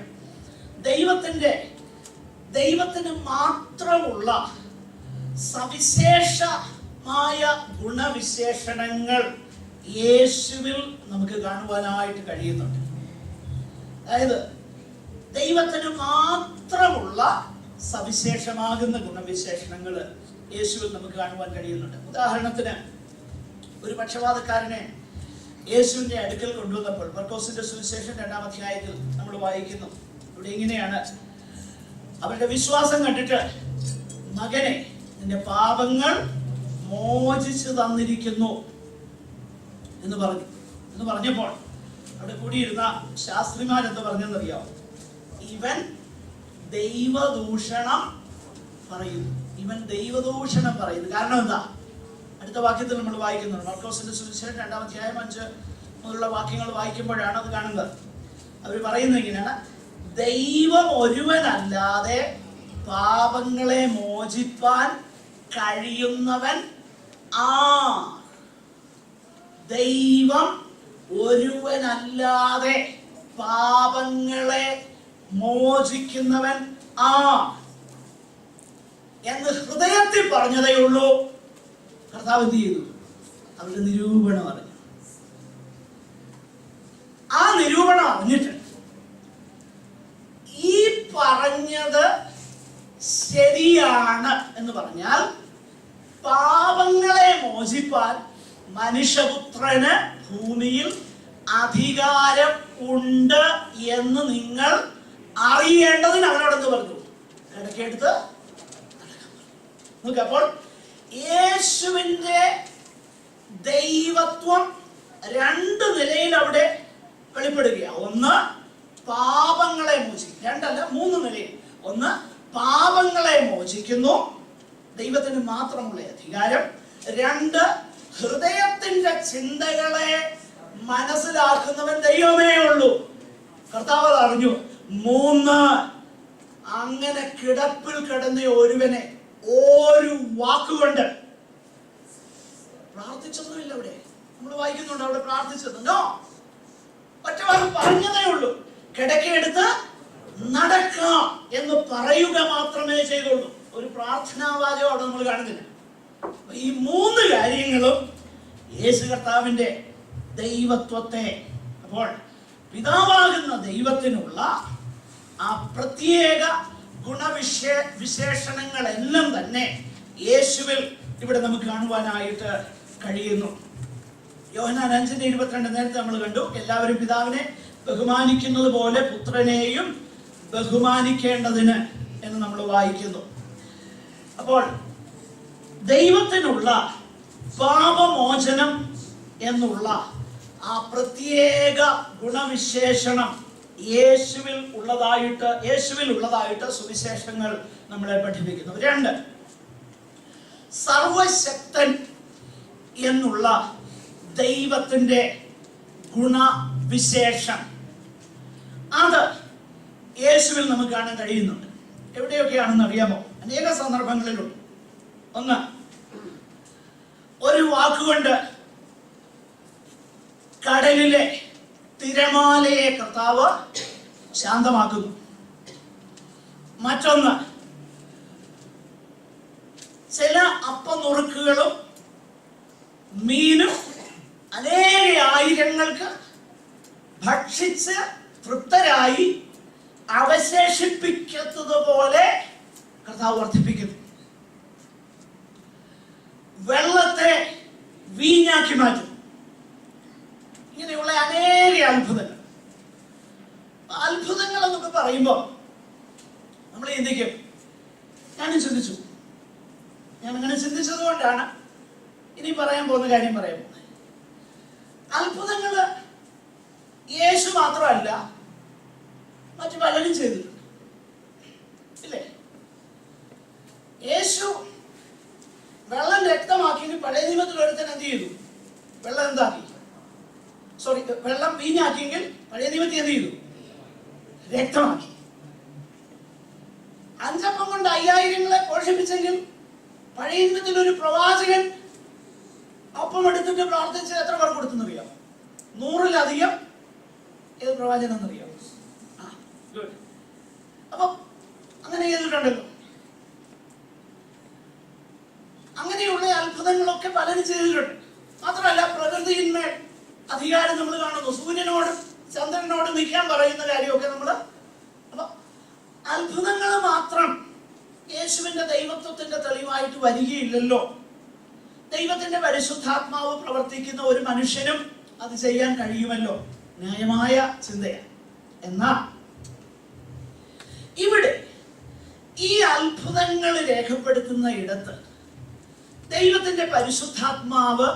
ദൈവത്തിന് മാത്രമുള്ള സവിശേഷമായ ഗുണവിശേഷണങ്ങൾ യേശുവിൽ നമുക്ക് കാണുവാനായിട്ട് കഴിയുന്നുണ്ട്. അതായത് ദൈവത്തിന് മാത്രമുള്ള സവിശേഷമാകുന്ന ഗുണവിശേഷണങ്ങൾ യേശുവിൽ നമുക്ക് കാണുവാൻ കഴിയുന്നുണ്ട്. ഉദാഹരണത്തിന്, ഒരു പക്ഷപാതക്കാരനെ യേശുവിന്റെ അടുക്കൽ കൊണ്ടുവന്നപ്പോൾ മർക്കോസിന്റെ സുവിശേഷം 2-ാം അധ്യായത്തിൽ നമ്മൾ വായിക്കുന്നു. ഇവിടെ ഇങ്ങനെയാണ്: അവരുടെ വിശ്വാസം കണ്ടിട്ട്, മകനെ, നിന്റെ പാപങ്ങൾ മോചിച്ചു തന്നിരിക്കുന്നു എന്ന് പറഞ്ഞപ്പോൾ അവിടെ കൂടിയിരുന്ന ശാസ്ത്രിമാരെന്ത് പറഞ്ഞെന്നറിയാമോ? ഇവൻ ദൈവദൂഷണം പറയുന്നു. ഇവൻ ദൈവദൂഷണം പറയുന്നു. കാരണം എന്താ? അടുത്ത വാക്യത്തിൽ നമ്മൾ വായിക്കുന്നുണ്ട്. മർക്കോസിന്റെ സുവിശേഷം 2-ാം അധ്യായം 5 മുതലുള്ള വാക്യങ്ങൾ വായിക്കുമ്പോഴാണ് അത് കാണുന്നത്. അവർ പറയുന്നത് ഇങ്ങനെയാണ്: ദൈവം ഒരുവനല്ലാതെ പാപങ്ങളെ മോചിപ്പാൻ കഴിയുന്നവൻ ദൈവം ഒരുവനല്ലാതെ പാപങ്ങളെ മോചിക്കുന്നവൻ എന്ന് ഹൃദയത്തിൽ പറഞ്ഞതേ ഉള്ളൂ. കർത്താവ് എന്ത് ചെയ്തു? അവരുടെ നിരൂപണം അറിഞ്ഞു. ആ നിരൂപണം അറിഞ്ഞിട്ട് ഈ പറഞ്ഞത് ശരിയാണ് എന്ന് പറഞ്ഞാൽ പാപങ്ങളെ മോചിപ്പാൻ മനുഷ്യപുത്രന് ഭൂമിയിൽ അധികാരം ഉണ്ട് എന്ന് നിങ്ങൾ അറിയേണ്ടതിന് അവനോടെന്ന് പറഞ്ഞു, കിടക്കെടുത്ത് നോക്കുക. അപ്പോൾ യേശുവിന്റെ ദൈവത്വം രണ്ട് നിലയിൽ അവിടെ വെളിപ്പെടുകയാണ്. ഒന്ന് പാപങ്ങളെ മോചിക്കും, രണ്ടല്ല 3 നിലയിൽ. ഒന്ന് പാപങ്ങളെ മോചിക്കുന്നു, ദൈവത്തിന് മാത്രമുള്ള അധികാരം. 2 ഹൃദയത്തിന്റെ ചിന്തകളെ മനസ്സിലാക്കുന്നവൻ ദൈവമേ ഉള്ളൂ, കർത്താവ് അറിഞ്ഞു. 3 അങ്ങനെ കിടപ്പിൽ കിടന്ന ഒരുവനെ ഒരു വാക്കുകൊണ്ട് പ്രാർത്ഥിച്ചൊന്നുമില്ല. അവിടെ നമ്മൾ വായിക്കുന്നുണ്ട്, അവിടെ പ്രാർത്ഥിച്ചതോ ഒറ്റ വാക്ക് പറഞ്ഞതേ ഉള്ളൂ, കിടക്കയെടുത്ത് നടക്കാം എന്ന് പറയുക മാത്രമേ ചെയ്തുള്ളൂ. ഒരു പ്രാർത്ഥനാവാചകം അവിടെ നമ്മൾ കാണുന്നില്ല. ഈ 3 കാര്യങ്ങളും യേശു കർത്താവിന്റെ ദൈവത്വത്തെ, അപ്പോൾ പിതാവാകുന്ന ദൈവത്തിനുള്ള ആ പ്രത്യേക ഗുണവിശേഷണങ്ങളെല്ലാം തന്നെ യേശുവിൽ ഇവിടെ നമുക്ക് കാണുവാനായിട്ട് കഴിയുന്നു. യോഹന്നാൻ 5:22 നേരത്തെ നമ്മൾ കണ്ടു. എല്ലാവരും പിതാവിനെ ബഹുമാനിക്കുന്നത് പോലെ പുത്രനെയും ബഹുമാനിക്കേണ്ടതിന് എന്ന് നമ്മൾ വായിക്കുന്നു. അപ്പോൾ ദൈവത്തിനുള്ള പാപമോചനം എന്നുള്ള ആ പ്രത്യേക ഗുണവിശേഷണം യേശുവിൽ ഉള്ളതായിട്ട് സുവിശേഷങ്ങൾ നമ്മളെ പഠിപ്പിക്കുന്നു. 2 സർവശക്തൻ എന്നുള്ള ദൈവത്തിന്റെ ഗുണവിശേഷം അത് യേശുവിൽ നമുക്ക് കാണാൻ കഴിയുന്നുണ്ട്. എവിടെയൊക്കെയാണെന്ന് അറിയാമോ? അനേക സന്ദർഭങ്ങളിലുണ്ട്. ഒന്ന്, ഒരു വാക്കുകൊണ്ട് കടലിലെ തിരമാലയെ കർത്താവ് ശാന്തമാക്കുന്നു. മറ്റൊന്ന്, ചില അപ്പനുറുക്കുകളും മീനും അനേക ആയിരങ്ങൾക്ക് ഭക്ഷിച്ച് തൃപ്തരായി അവശേഷിപ്പിക്കുന്നതുപോലെ കർത്താവ് വർദ്ധിപ്പിക്കുന്നു. വെള്ളത്തെ വീഞ്ഞാക്കി മാറ്റും. ഇങ്ങനെയുള്ള അനേക അത്ഭുതങ്ങൾ എന്നൊക്കെ പറയുമ്പോൾ നമ്മൾ ചിന്തിക്കും. ഞാനും ചിന്തിച്ചു. ഞാൻ അങ്ങനെ ചിന്തിച്ചത് കൊണ്ടാണ് ഇനി പറയാൻ പോകുന്ന കാര്യം പറയാൻ പോകുന്നത്. അത്ഭുതങ്ങള് യേശു മാത്രമല്ല, മറ്റു പലരും ചെയ്തിട്ടുണ്ട്, ഇല്ലേ? യേശു വെള്ളം രക്തമാക്കി പഴയ നിയമത്തിൽ ഒരുത്തൻ എന്ത് ചെയ്തു? വെള്ളം വീഞ്ഞാക്കിയെങ്കിൽ പഴയ നിയമത്തിൽ എന്ത് ചെയ്തു? രക്തമാക്കി. 5 അപ്പം കൊണ്ട് 5000 പോഷിപ്പിച്ചെങ്കിൽ പഴയ നിയമത്തിൽ ഒരു പ്രവാചകൻ അപ്പം എടുത്തിട്ട് പ്രാർത്ഥിച്ച് എത്ര പേർ കൊടുത്തെന്നറിയാം? 100-ലധികം. ഏത് പ്രവാചകൻ എന്നറിയാം? അപ്പൊ അങ്ങനെ ചെയ്തിട്ടുണ്ടല്ലോ. അങ്ങനെയുള്ള അത്ഭുതങ്ങളൊക്കെ പലരും ചെയ്തിട്ടുണ്ട്. മാത്രമല്ല, പ്രകൃതിയിന്മേൽ അധികാരം നമ്മൾ കാണുന്നു. സൂര്യനോടും ചന്ദ്രനോടും നിൽക്കാൻ പറയുന്ന കാര്യമൊക്കെ നമ്മൾ. അപ്പൊ അത്ഭുതങ്ങൾ മാത്രം യേശുവിന്റെ ദൈവത്വത്തിന്റെ തെളിവായിട്ട് വരികയില്ലല്ലോ. ദൈവത്തിന്റെ പരിശുദ്ധാത്മാവ് പ്രവർത്തിക്കുന്ന ഒരു മനുഷ്യനും അത് ചെയ്യാൻ കഴിയുമല്ലോ. ന്യായമായ ചിന്തയാണ്. എന്നാൽ ഇവിടെ ഈ അത്ഭുതങ്ങൾ രേഖപ്പെടുത്തുന്ന ഇടത്ത് ദൈവത്തിന്റെ പരിശുദ്ധാത്മാവ്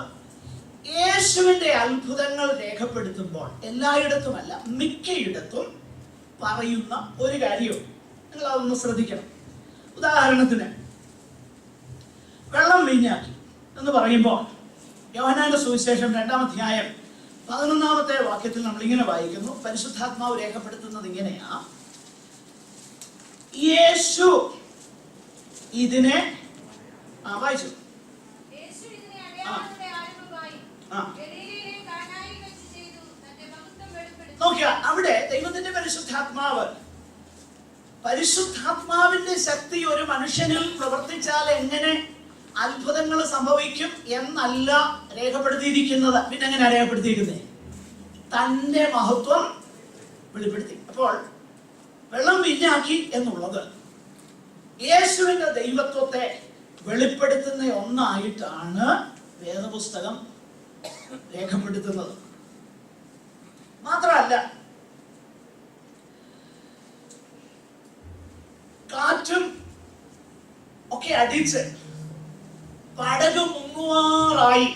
യേശുവിന്റെ അത്ഭുതങ്ങൾ രേഖപ്പെടുത്തുമ്പോൾ എല്ലായിടത്തുമല്ല, മിക്കയിടത്തും പറയുന്ന ഒരു കാര്യവും നിങ്ങൾ അതൊന്ന് ശ്രദ്ധിക്കണം. ഉദാഹരണത്തിന്, വെള്ളം വീഞ്ഞാക്കി എന്ന് പറയുമ്പോൾ യോഹന്നാന്റെ സുവിശേഷം 2-ാം അധ്യായം 11-ാമത്തെ വാക്യത്തിൽ നമ്മൾ ഇങ്ങനെ വായിക്കുന്നു. പരിശുദ്ധാത്മാവ് രേഖപ്പെടുത്തുന്നത് ഇങ്ങനെയാ: യേശു ഇതിനെ വായിച്ചു. നോക്കിയ അവിടെ ദൈവത്തിന്റെ പരിശുദ്ധാത്മാവിന്റെ ശക്തി ഒരു മനുഷ്യനിൽ പ്രവർത്തിച്ചാൽ എങ്ങനെ അത്ഭുതങ്ങൾ സംഭവിക്കും എന്നല്ല രേഖപ്പെടുത്തിയിരിക്കുന്നത്. പിന്നെ എങ്ങനെയാണ് രേഖപ്പെടുത്തിയിരിക്കുന്നത്? തന്റെ മഹത്വം വെളിപ്പെടുത്തി. അപ്പോൾ വെള്ളം വീഞ്ഞാക്കി എന്നുള്ളത് യേശുവിന്റെ ദൈവത്വത്തെ വെളിപ്പെടുത്തുന്ന ഒന്നായിട്ടാണ് വേദപുസ്തകം രേഖപ്പെടുത്തുന്നത്. മാത്രമല്ല, കാറ്റും ഒക്കെ അടിച്ച് പടക് മുങ്ങുവാറായി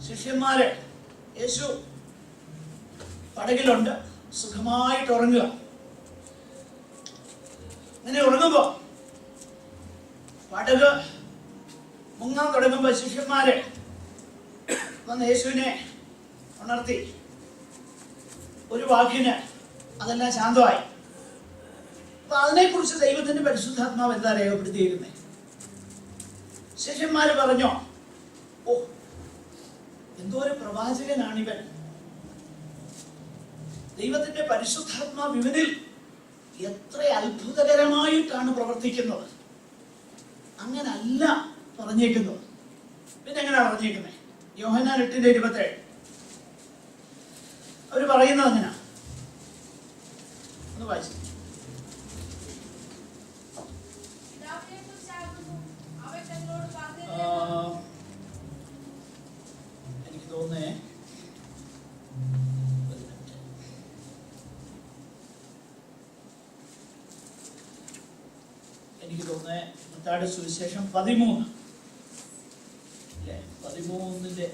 ശിഷ്യന്മാര്, യേശു പടകിലുണ്ട്, സുഖമായിട്ട് ഉറങ്ങുക. ഇങ്ങനെ ഉറങ്ങുമ്പോ പടക് മുങ്ങാൻ തുടങ്ങുമ്പോ ശിഷ്യന്മാര് വന്ന് യേശുവിനെ ഉണർത്തി. ഒരു വാക്കിന് അതെല്ലാം ശാന്തമായി. അപ്പൊ അതിനെക്കുറിച്ച് ദൈവത്തിന്റെ പരിശുദ്ധാത്മാവ് എന്താ രേഖപ്പെടുത്തിയിരിക്കുന്നത്? ശിഷ്യന്മാര് പറഞ്ഞോ, ഓ, എന്തോ ഒരു പ്രവാചകനാണിവൻ, ദൈവത്തിന്റെ പരിശുദ്ധാത്മാവ് ഇവനിൽ എത്ര അത്ഭുതകരമായിട്ടാണ് പ്രവർത്തിക്കുന്നത്. അങ്ങനല്ല പറഞ്ഞേക്കുന്നത്. പിന്നെ എങ്ങനെയാ പറഞ്ഞേക്കുന്നത്? യോഹന്നാൻ 8:27 അവര് പറയുന്നത് എങ്ങനെയാ? ഒന്ന് വായിച്ചു. എനിക്ക് തോന്നുന്നേ മത്തായിയുടെ സുവിശേഷം 13 അല്ലേ? 13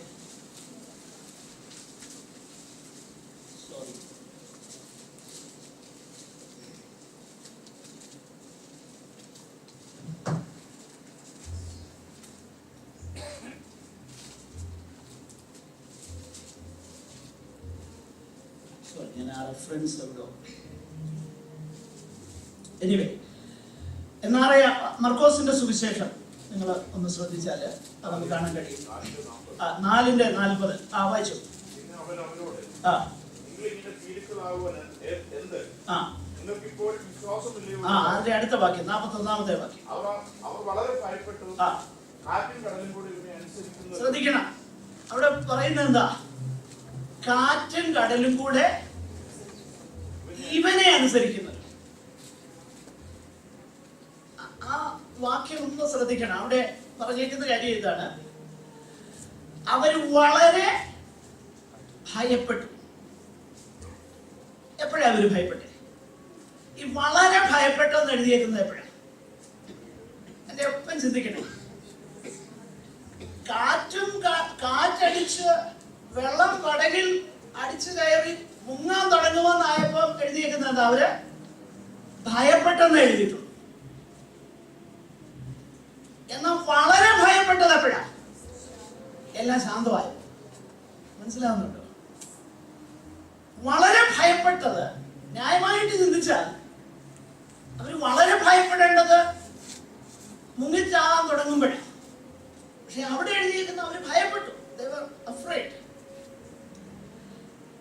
സോറി, ഞാൻ ആ റെഫറൻസ് എവിടോ. എനിവേ, എന്നറിയാം, മർക്കോസിന്റെ സുവിശേഷം നിങ്ങൾ ഒന്ന് ശ്രദ്ധിച്ചാല് നമുക്ക് കാണാൻ കഴിയും. 4:40 വായിച്ചു. അതിന്റെ അടുത്ത വാക്യം 41-ാമത്തെ വാക്യം ശ്രദ്ധിക്കണം. അവിടെ പറയുന്നത് എന്താ? കാറ്റും കടലും കൂടെ ഇവനെ അനുസരിക്കുന്നത്. ആ വാക്യം ഒന്ന് ശ്രദ്ധിക്കണം. അവിടെ പറഞ്ഞിരിക്കുന്ന കാര്യം ഇതാണ്: അവർ വളരെ ഭയപ്പെട്ടു. എപ്പോഴാ അവര് ഭയപ്പെട്ടെ? ഈ വളരെ ഭയപ്പെട്ടെന്ന് എഴുതിയേക്കുന്നത് എപ്പോഴാ? എന്റെ ഒപ്പം ചിന്തിക്കണേ. കാറ്റടിച്ച് വെള്ളം കടലിൽ അടിച്ചു കയറി മുങ്ങാൻ തുടങ്ങുമെന്നായപ്പോ എഴുതിയേക്കുന്നത് അവര് ഭയപ്പെട്ടെന്ന് എഴുതിയിട്ടുള്ളൂ. എന്നാൽ വളരെ ഭയപ്പെട്ടത് എപ്പോഴാ? എല്ലാം ശാന്തമായി. മനസ്സിലാവുന്നുണ്ടോ? വളരെ ഭയപ്പെട്ടത് ന്യായമായിട്ട് ചിന്തിച്ചാൽ അവര് വളരെ ഭയപ്പെടേണ്ടത് മുങ്ങിച്ചാകാൻ തുടങ്ങുമ്പോഴാണ്. പക്ഷെ അവിടെ എഴുതിയിരിക്കുന്ന അവര് ഭയപ്പെട്ടു. They were afraid.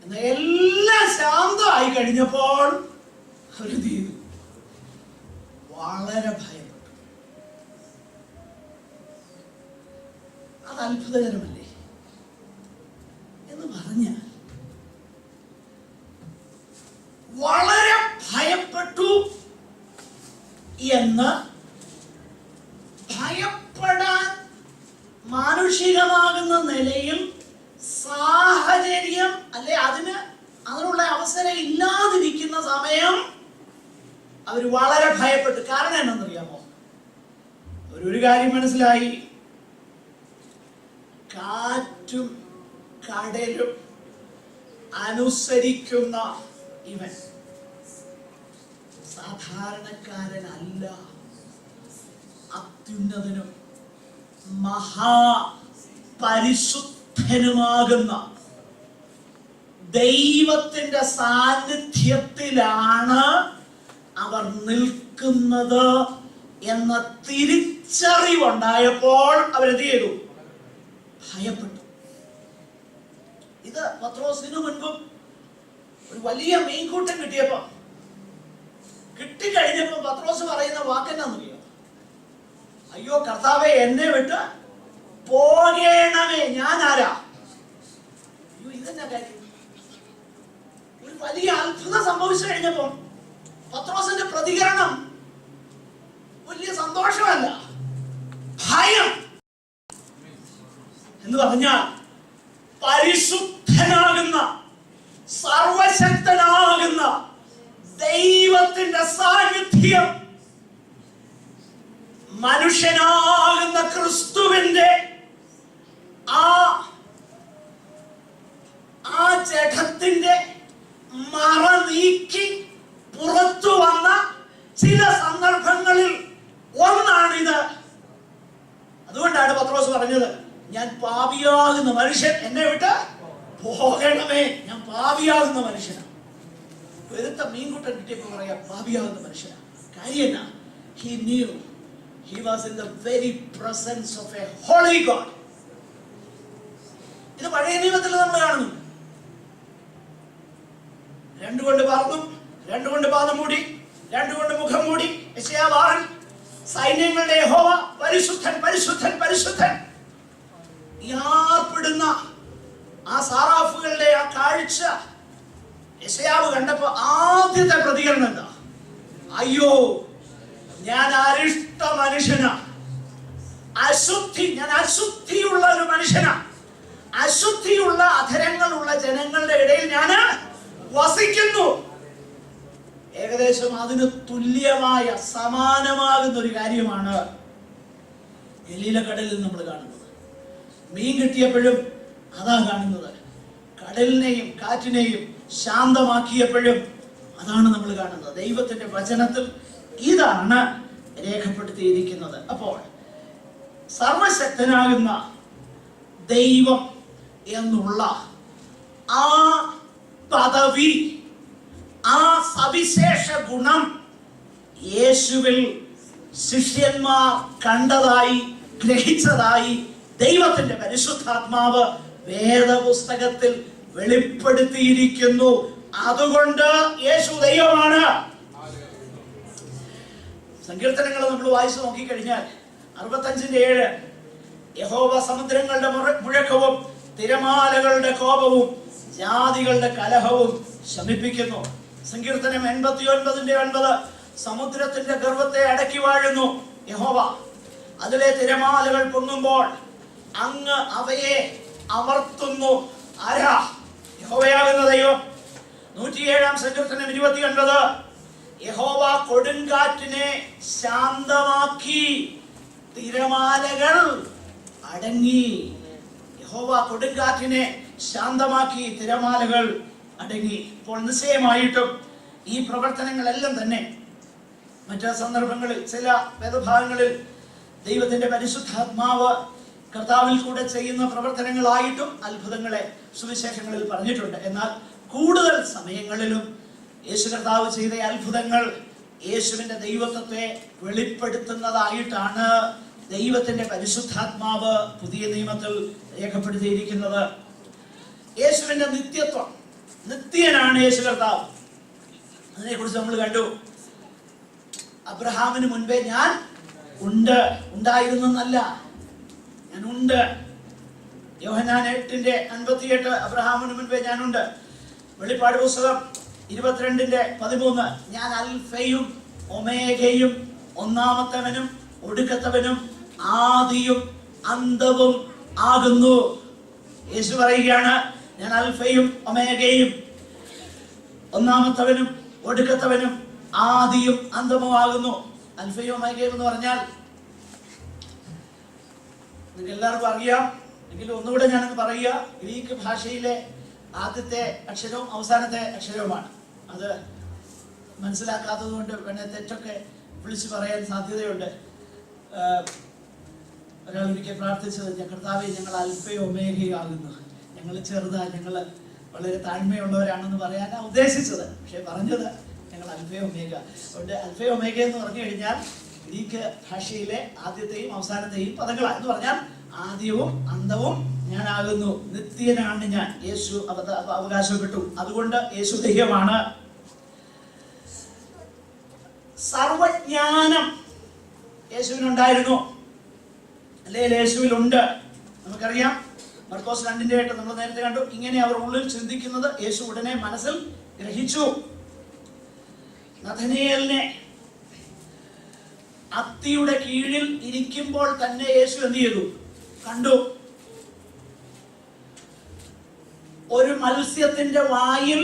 എന്നാൽ എല്ലാം ശാന്തമായി കഴിഞ്ഞപ്പോൾ അവരെന്ത് ചെയ്തു? വളരെ ഭയപ്പെട്ടു. അത് അത്ഭുതകരമല്ലേ എന്ന് പറഞ്ഞാൽ, വളരെ ഭയപ്പെട്ടു എന്ന് ഭയപ്പെടാൻ മാനുഷികമാകുന്ന നിലയിൽ സാഹചര്യം അല്ലെ അതിനുള്ള അവസരം ഇല്ലാതിരിക്കുന്ന സമയം അവർ വളരെ ഭയപ്പെട്ടു. കാരണം എന്താണെന്നറിയാമോ? ഒരു കാര്യം മനസ്സിലായി: കാറ്റും കടലും അനുസരിക്കുന്ന ഇവൻ സാധാരണക്കാരനല്ല, അത്യുന്നതനും മഹാപരിശുദ്ധനുമാകുന്ന ദൈവത്തിന്റെ സാന്നിധ്യത്തിലാണ് അവർ നിൽക്കുന്നത് എന്ന തിരിച്ചറിവുണ്ടായപ്പോൾ അവരെന്ത് ചെയ്തു? ഭയപ്പെട്ടു. ഇത് പത്രോസിനു മുൻപും ഒരു വലിയ മീൻകൂട്ടം കിട്ടിക്കഴിഞ്ഞപ്പോ പത്രോസ് പറയുന്ന വാക്കെന്നാന്നറിയോ? അയ്യോ കർത്താവേ, എന്നെ വിട്ട് പോകേണമേ, ഞാൻ ആരാ? അയ്യോ, ഇതെന്നാ കാര്യം? ഒരു വലിയ അത്ഭുതം സംഭവിച്ചു കഴിഞ്ഞപ്പോ പത്രോസിന്റെ പ്രതികരണം ഒരു സന്തോഷമല്ല, ഭയം. എന്ന് പറഞ്ഞാൽ പരിശുദ്ധനാകുന്ന സർവശക്തനാകുന്ന ദൈവത്തിന്റെ സാന്നിധ്യം മനുഷ്യനാകുന്ന ക്രിസ്തുവിന്റെ ആ ജഡത്തിന്റെ മറ നീക്കി പുറത്തു വന്ന ചില സന്ദർഭങ്ങളിൽ ഒന്നാണിത്. അതുകൊണ്ടാണ് പത്രോസ് പറഞ്ഞത്, ഞാൻ പാപിയാകുന്ന മനുഷ്യൻ, എന്നെ വിട്ട് പോകണമേ, ഞാൻ പാപിയാകുന്ന മനുഷ്യനാണ്. വെറുത്ത മീൻകൂട്ടം കിട്ടിയപ്പോ പറയാം പാപിയാകുന്ന മനുഷ്യനാണ്. കാര്യം എന്നാ? He knew he was in the very presence of a holy God. ഇത് പഴയ നിയമത്തിൽ നമ്മൾ കാണുന്നു. രണ്ടുകൊണ്ട് പറന്നു, രണ്ടുകൊണ്ട് പാദം മൂടി, രണ്ടുകൊണ്ട് മുഖം മൂടി. യെശയ്യാവ് 6 സൈന്യങ്ങളുടെ യഹോവ പരിശുദ്ധൻ പരിശുദ്ധൻ പരിശുദ്ധൻ. യാർപ്പെടുന്ന ആ സാറാഫുകളുടെ ആ കാഴ്ച യെശയ്യാവ് കണ്ടപ്പോ ആദ്യത്തെ പ്രതികരണം എന്താ? അയ്യോ, ഞാൻ അരിഷ്ട മനുഷ്യനാ, അശുദ്ധി, ഞാൻ അശുദ്ധിയുള്ള ഒരു മനുഷ്യനാ, അശുദ്ധിയുള്ള അധരങ്ങളുള്ള ജനങ്ങളുടെ ഇടയിൽ ഞാൻ വസിക്കുന്നു. ഏകദേശം അതിന് തുല്യമായ സമാനമാകുന്ന ഒരു കാര്യമാണ് ഗലീല കടലിൽ നമ്മൾ കാണുന്നത്. മീൻ കിട്ടിയപ്പോഴും അതാ കാണുന്നത്. കടലിനെയും കാറ്റിനെയും ശാന്തമാക്കിയപ്പോഴും അതാണ് നമ്മൾ കാണുന്നത്. ദൈവത്തിന്റെ വചനത്തിൽ ഇതാണ് രേഖപ്പെടുത്തിയിരിക്കുന്നത്. അപ്പോൾ സർവശക്തനാകുന്ന ദൈവം എന്നുള്ള ആ പദവി, ആ സവിശേഷ ഗുണം യേശുവിൽ ശിഷ്യന്മാർ കണ്ടതായി, ഗ്രഹിച്ചതായി ദൈവത്തിന്റെ പരിശുദ്ധാത്മാവ് വേദപുസ്തകത്തിൽ വെളിപ്പെടുത്തിയിരിക്കുന്നു. അതുകൊണ്ട് യേശു ദൈവമാണ്. സങ്കീർത്തനങ്ങൾ നമ്മൾ വായിച്ചു നോക്കിക്കഴിഞ്ഞാൽ 65:7 യഹോവ സമുദ്രങ്ങളുടെ മുഴക്കവും തിരമാലകളുടെ കോപവും ജാതികളുടെ കലഹവും ശമിപ്പിക്കുന്നു. സങ്കീർത്തനം 89:9 സമുദ്രത്തിന്റെ ഗർവത്തെ അടക്കി വാഴുന്നു യഹോവ. അതിലെ തിരമാലകൾ പൊങ്ങുമ്പോൾ അങ്ങ് അവയെ അമർത്തുന്നു. ആരാ? യഹോവയാകുന്ന ദൈവം. 107 സങ്കീർത്തനം 29 യഹോവ കൊടുങ്കാറ്റിനെ ശാന്തമാക്കി, തിരമാലകൾ അടങ്ങി. യഹോവ കൊടുങ്കാറ്റിനെ ശാന്തമാക്കി, തിരമാലകൾ അടങ്ങി. ഇപ്പോൾ നിശ്ചയമായിട്ടും ഈ പ്രവർത്തനങ്ങളെല്ലാം തന്നെ മറ്റു സന്ദർഭങ്ങളിൽ, ചില വേദഭാഗങ്ങളിൽ ദൈവത്തിന്റെ പരിശുദ്ധാത്മാവ് കർത്താവിൽ കൂടെ ചെയ്യുന്ന പ്രവർത്തനങ്ങളായിട്ടും അത്ഭുതങ്ങളെ സുവിശേഷങ്ങളിൽ പറഞ്ഞിട്ടുണ്ട്. എന്നാൽ കൂടുതൽ സമയങ്ങളിലും യേശു കർത്താവ് ചെയ്ത അത്ഭുതങ്ങൾ യേശുവിന്റെ ദൈവത്വത്തെ വെളിപ്പെടുത്തുന്നതായിട്ടാണ് ദൈവത്തിന്റെ പരിശുദ്ധാത്മാവ് പുതിയ നിയമത്തിൽ രേഖപ്പെടുത്തിയിരിക്കുന്നത്. യേശുവിന്റെ നിത്യത്വം, നിത്യനാണ് യേശു കർത്താവ്. അതിനെക്കുറിച്ച് നമ്മൾ കണ്ടു. അബ്രഹാമിന് മുൻപേ ഞാൻ ഉണ്ട്, ഉണ്ടായിരുന്നല്ല, ഞാൻ ഉണ്ട്. യോഹന്നാൻ 8:58 അബ്രഹാമിന് മുൻപേ ഞാനുണ്ട്. വെളിപ്പാട് പുസ്തകം 22:13 ഞാൻ അൽഫയും ഒമേഗയും, ഒന്നാമത്തവനും ഒടുക്കത്തവനും ആദിയും അന്തവും ആകുന്നു. യേശു പറയുകയാണ്, ഞാൻ അൽഫയും ഒമേഗയും, ഒന്നാമത്തവനും ഒടുക്കത്തവനും ആദിയും അന്തവും ആകുന്നു. അൽഫയും ഒമേഗയും എന്ന് പറഞ്ഞാൽ നിങ്ങൾക്ക് എല്ലാവർക്കും അറിയാം, എങ്കിലും ഒന്നുകൂടെ ഞാനൊന്ന് പറയുക. ഗ്രീക്ക് ഭാഷയിലെ ആദ്യത്തെ അക്ഷരവും അവസാനത്തെ അക്ഷരവുമാണ്. അത് മനസ്സിലാക്കാത്തത് കൊണ്ട് വേണേൽ തെറ്റൊക്കെ വിളിച്ചു പറയാൻ സാധ്യതയുണ്ട്. ഒരാൾ ഒരിക്കൽ പ്രാർത്ഥിച്ചത്, കർത്താവേ, ഞങ്ങൾ അൽഫയും ഒമേഗയും ആകുന്നു, ഞങ്ങൾ ചെറുതാ, ഞങ്ങൾ വളരെ താഴ്മയുള്ളവരാണെന്ന് പറയാനാണ് ഉദ്ദേശിച്ചത്. പക്ഷെ പറഞ്ഞത് ഞങ്ങൾ അൽഫയും ഒമേഗ. അതുകൊണ്ട് അൽഫയും ഒമേഗ എന്ന് പറഞ്ഞു കഴിഞ്ഞാൽ ഗ്രീക്ക് ഭാഷയിലെ ആദ്യത്തെയും അവസാനത്തെയും പദങ്ങളാണ്. എന്ന് പറഞ്ഞാൽ ആദ്യവും അന്തവും ഞാനാകുന്നു, നിത്യനാണ് ഞാൻ. യേശു അവകാശപ്പെട്ടു. അതുകൊണ്ട് യേശു ദൈവമാണ്. സർവജ്ഞാനം യേശുവിനുണ്ടായിരുന്നു, അല്ലെങ്കിൽ യേശുവിലുണ്ട്. നമുക്കറിയാം, മർക്കോസ് 2:8 നമ്മൾ നേരത്തെ കണ്ടു. ഇങ്ങനെ അവർ ഉള്ളിൽ ചിന്തിക്കുന്നത് യേശു ഉടനെ മനസ്സിൽ ഗ്രഹിച്ചു. നഥനയേലിനെ അത്തിയുടെ കീഴിൽ ഇരിക്കുമ്പോൾ തന്നെ യേശു എന്ത് ചെയ്തു? കണ്ടു. ഒരു മത്സ്യത്തിന്റെ വായിൽ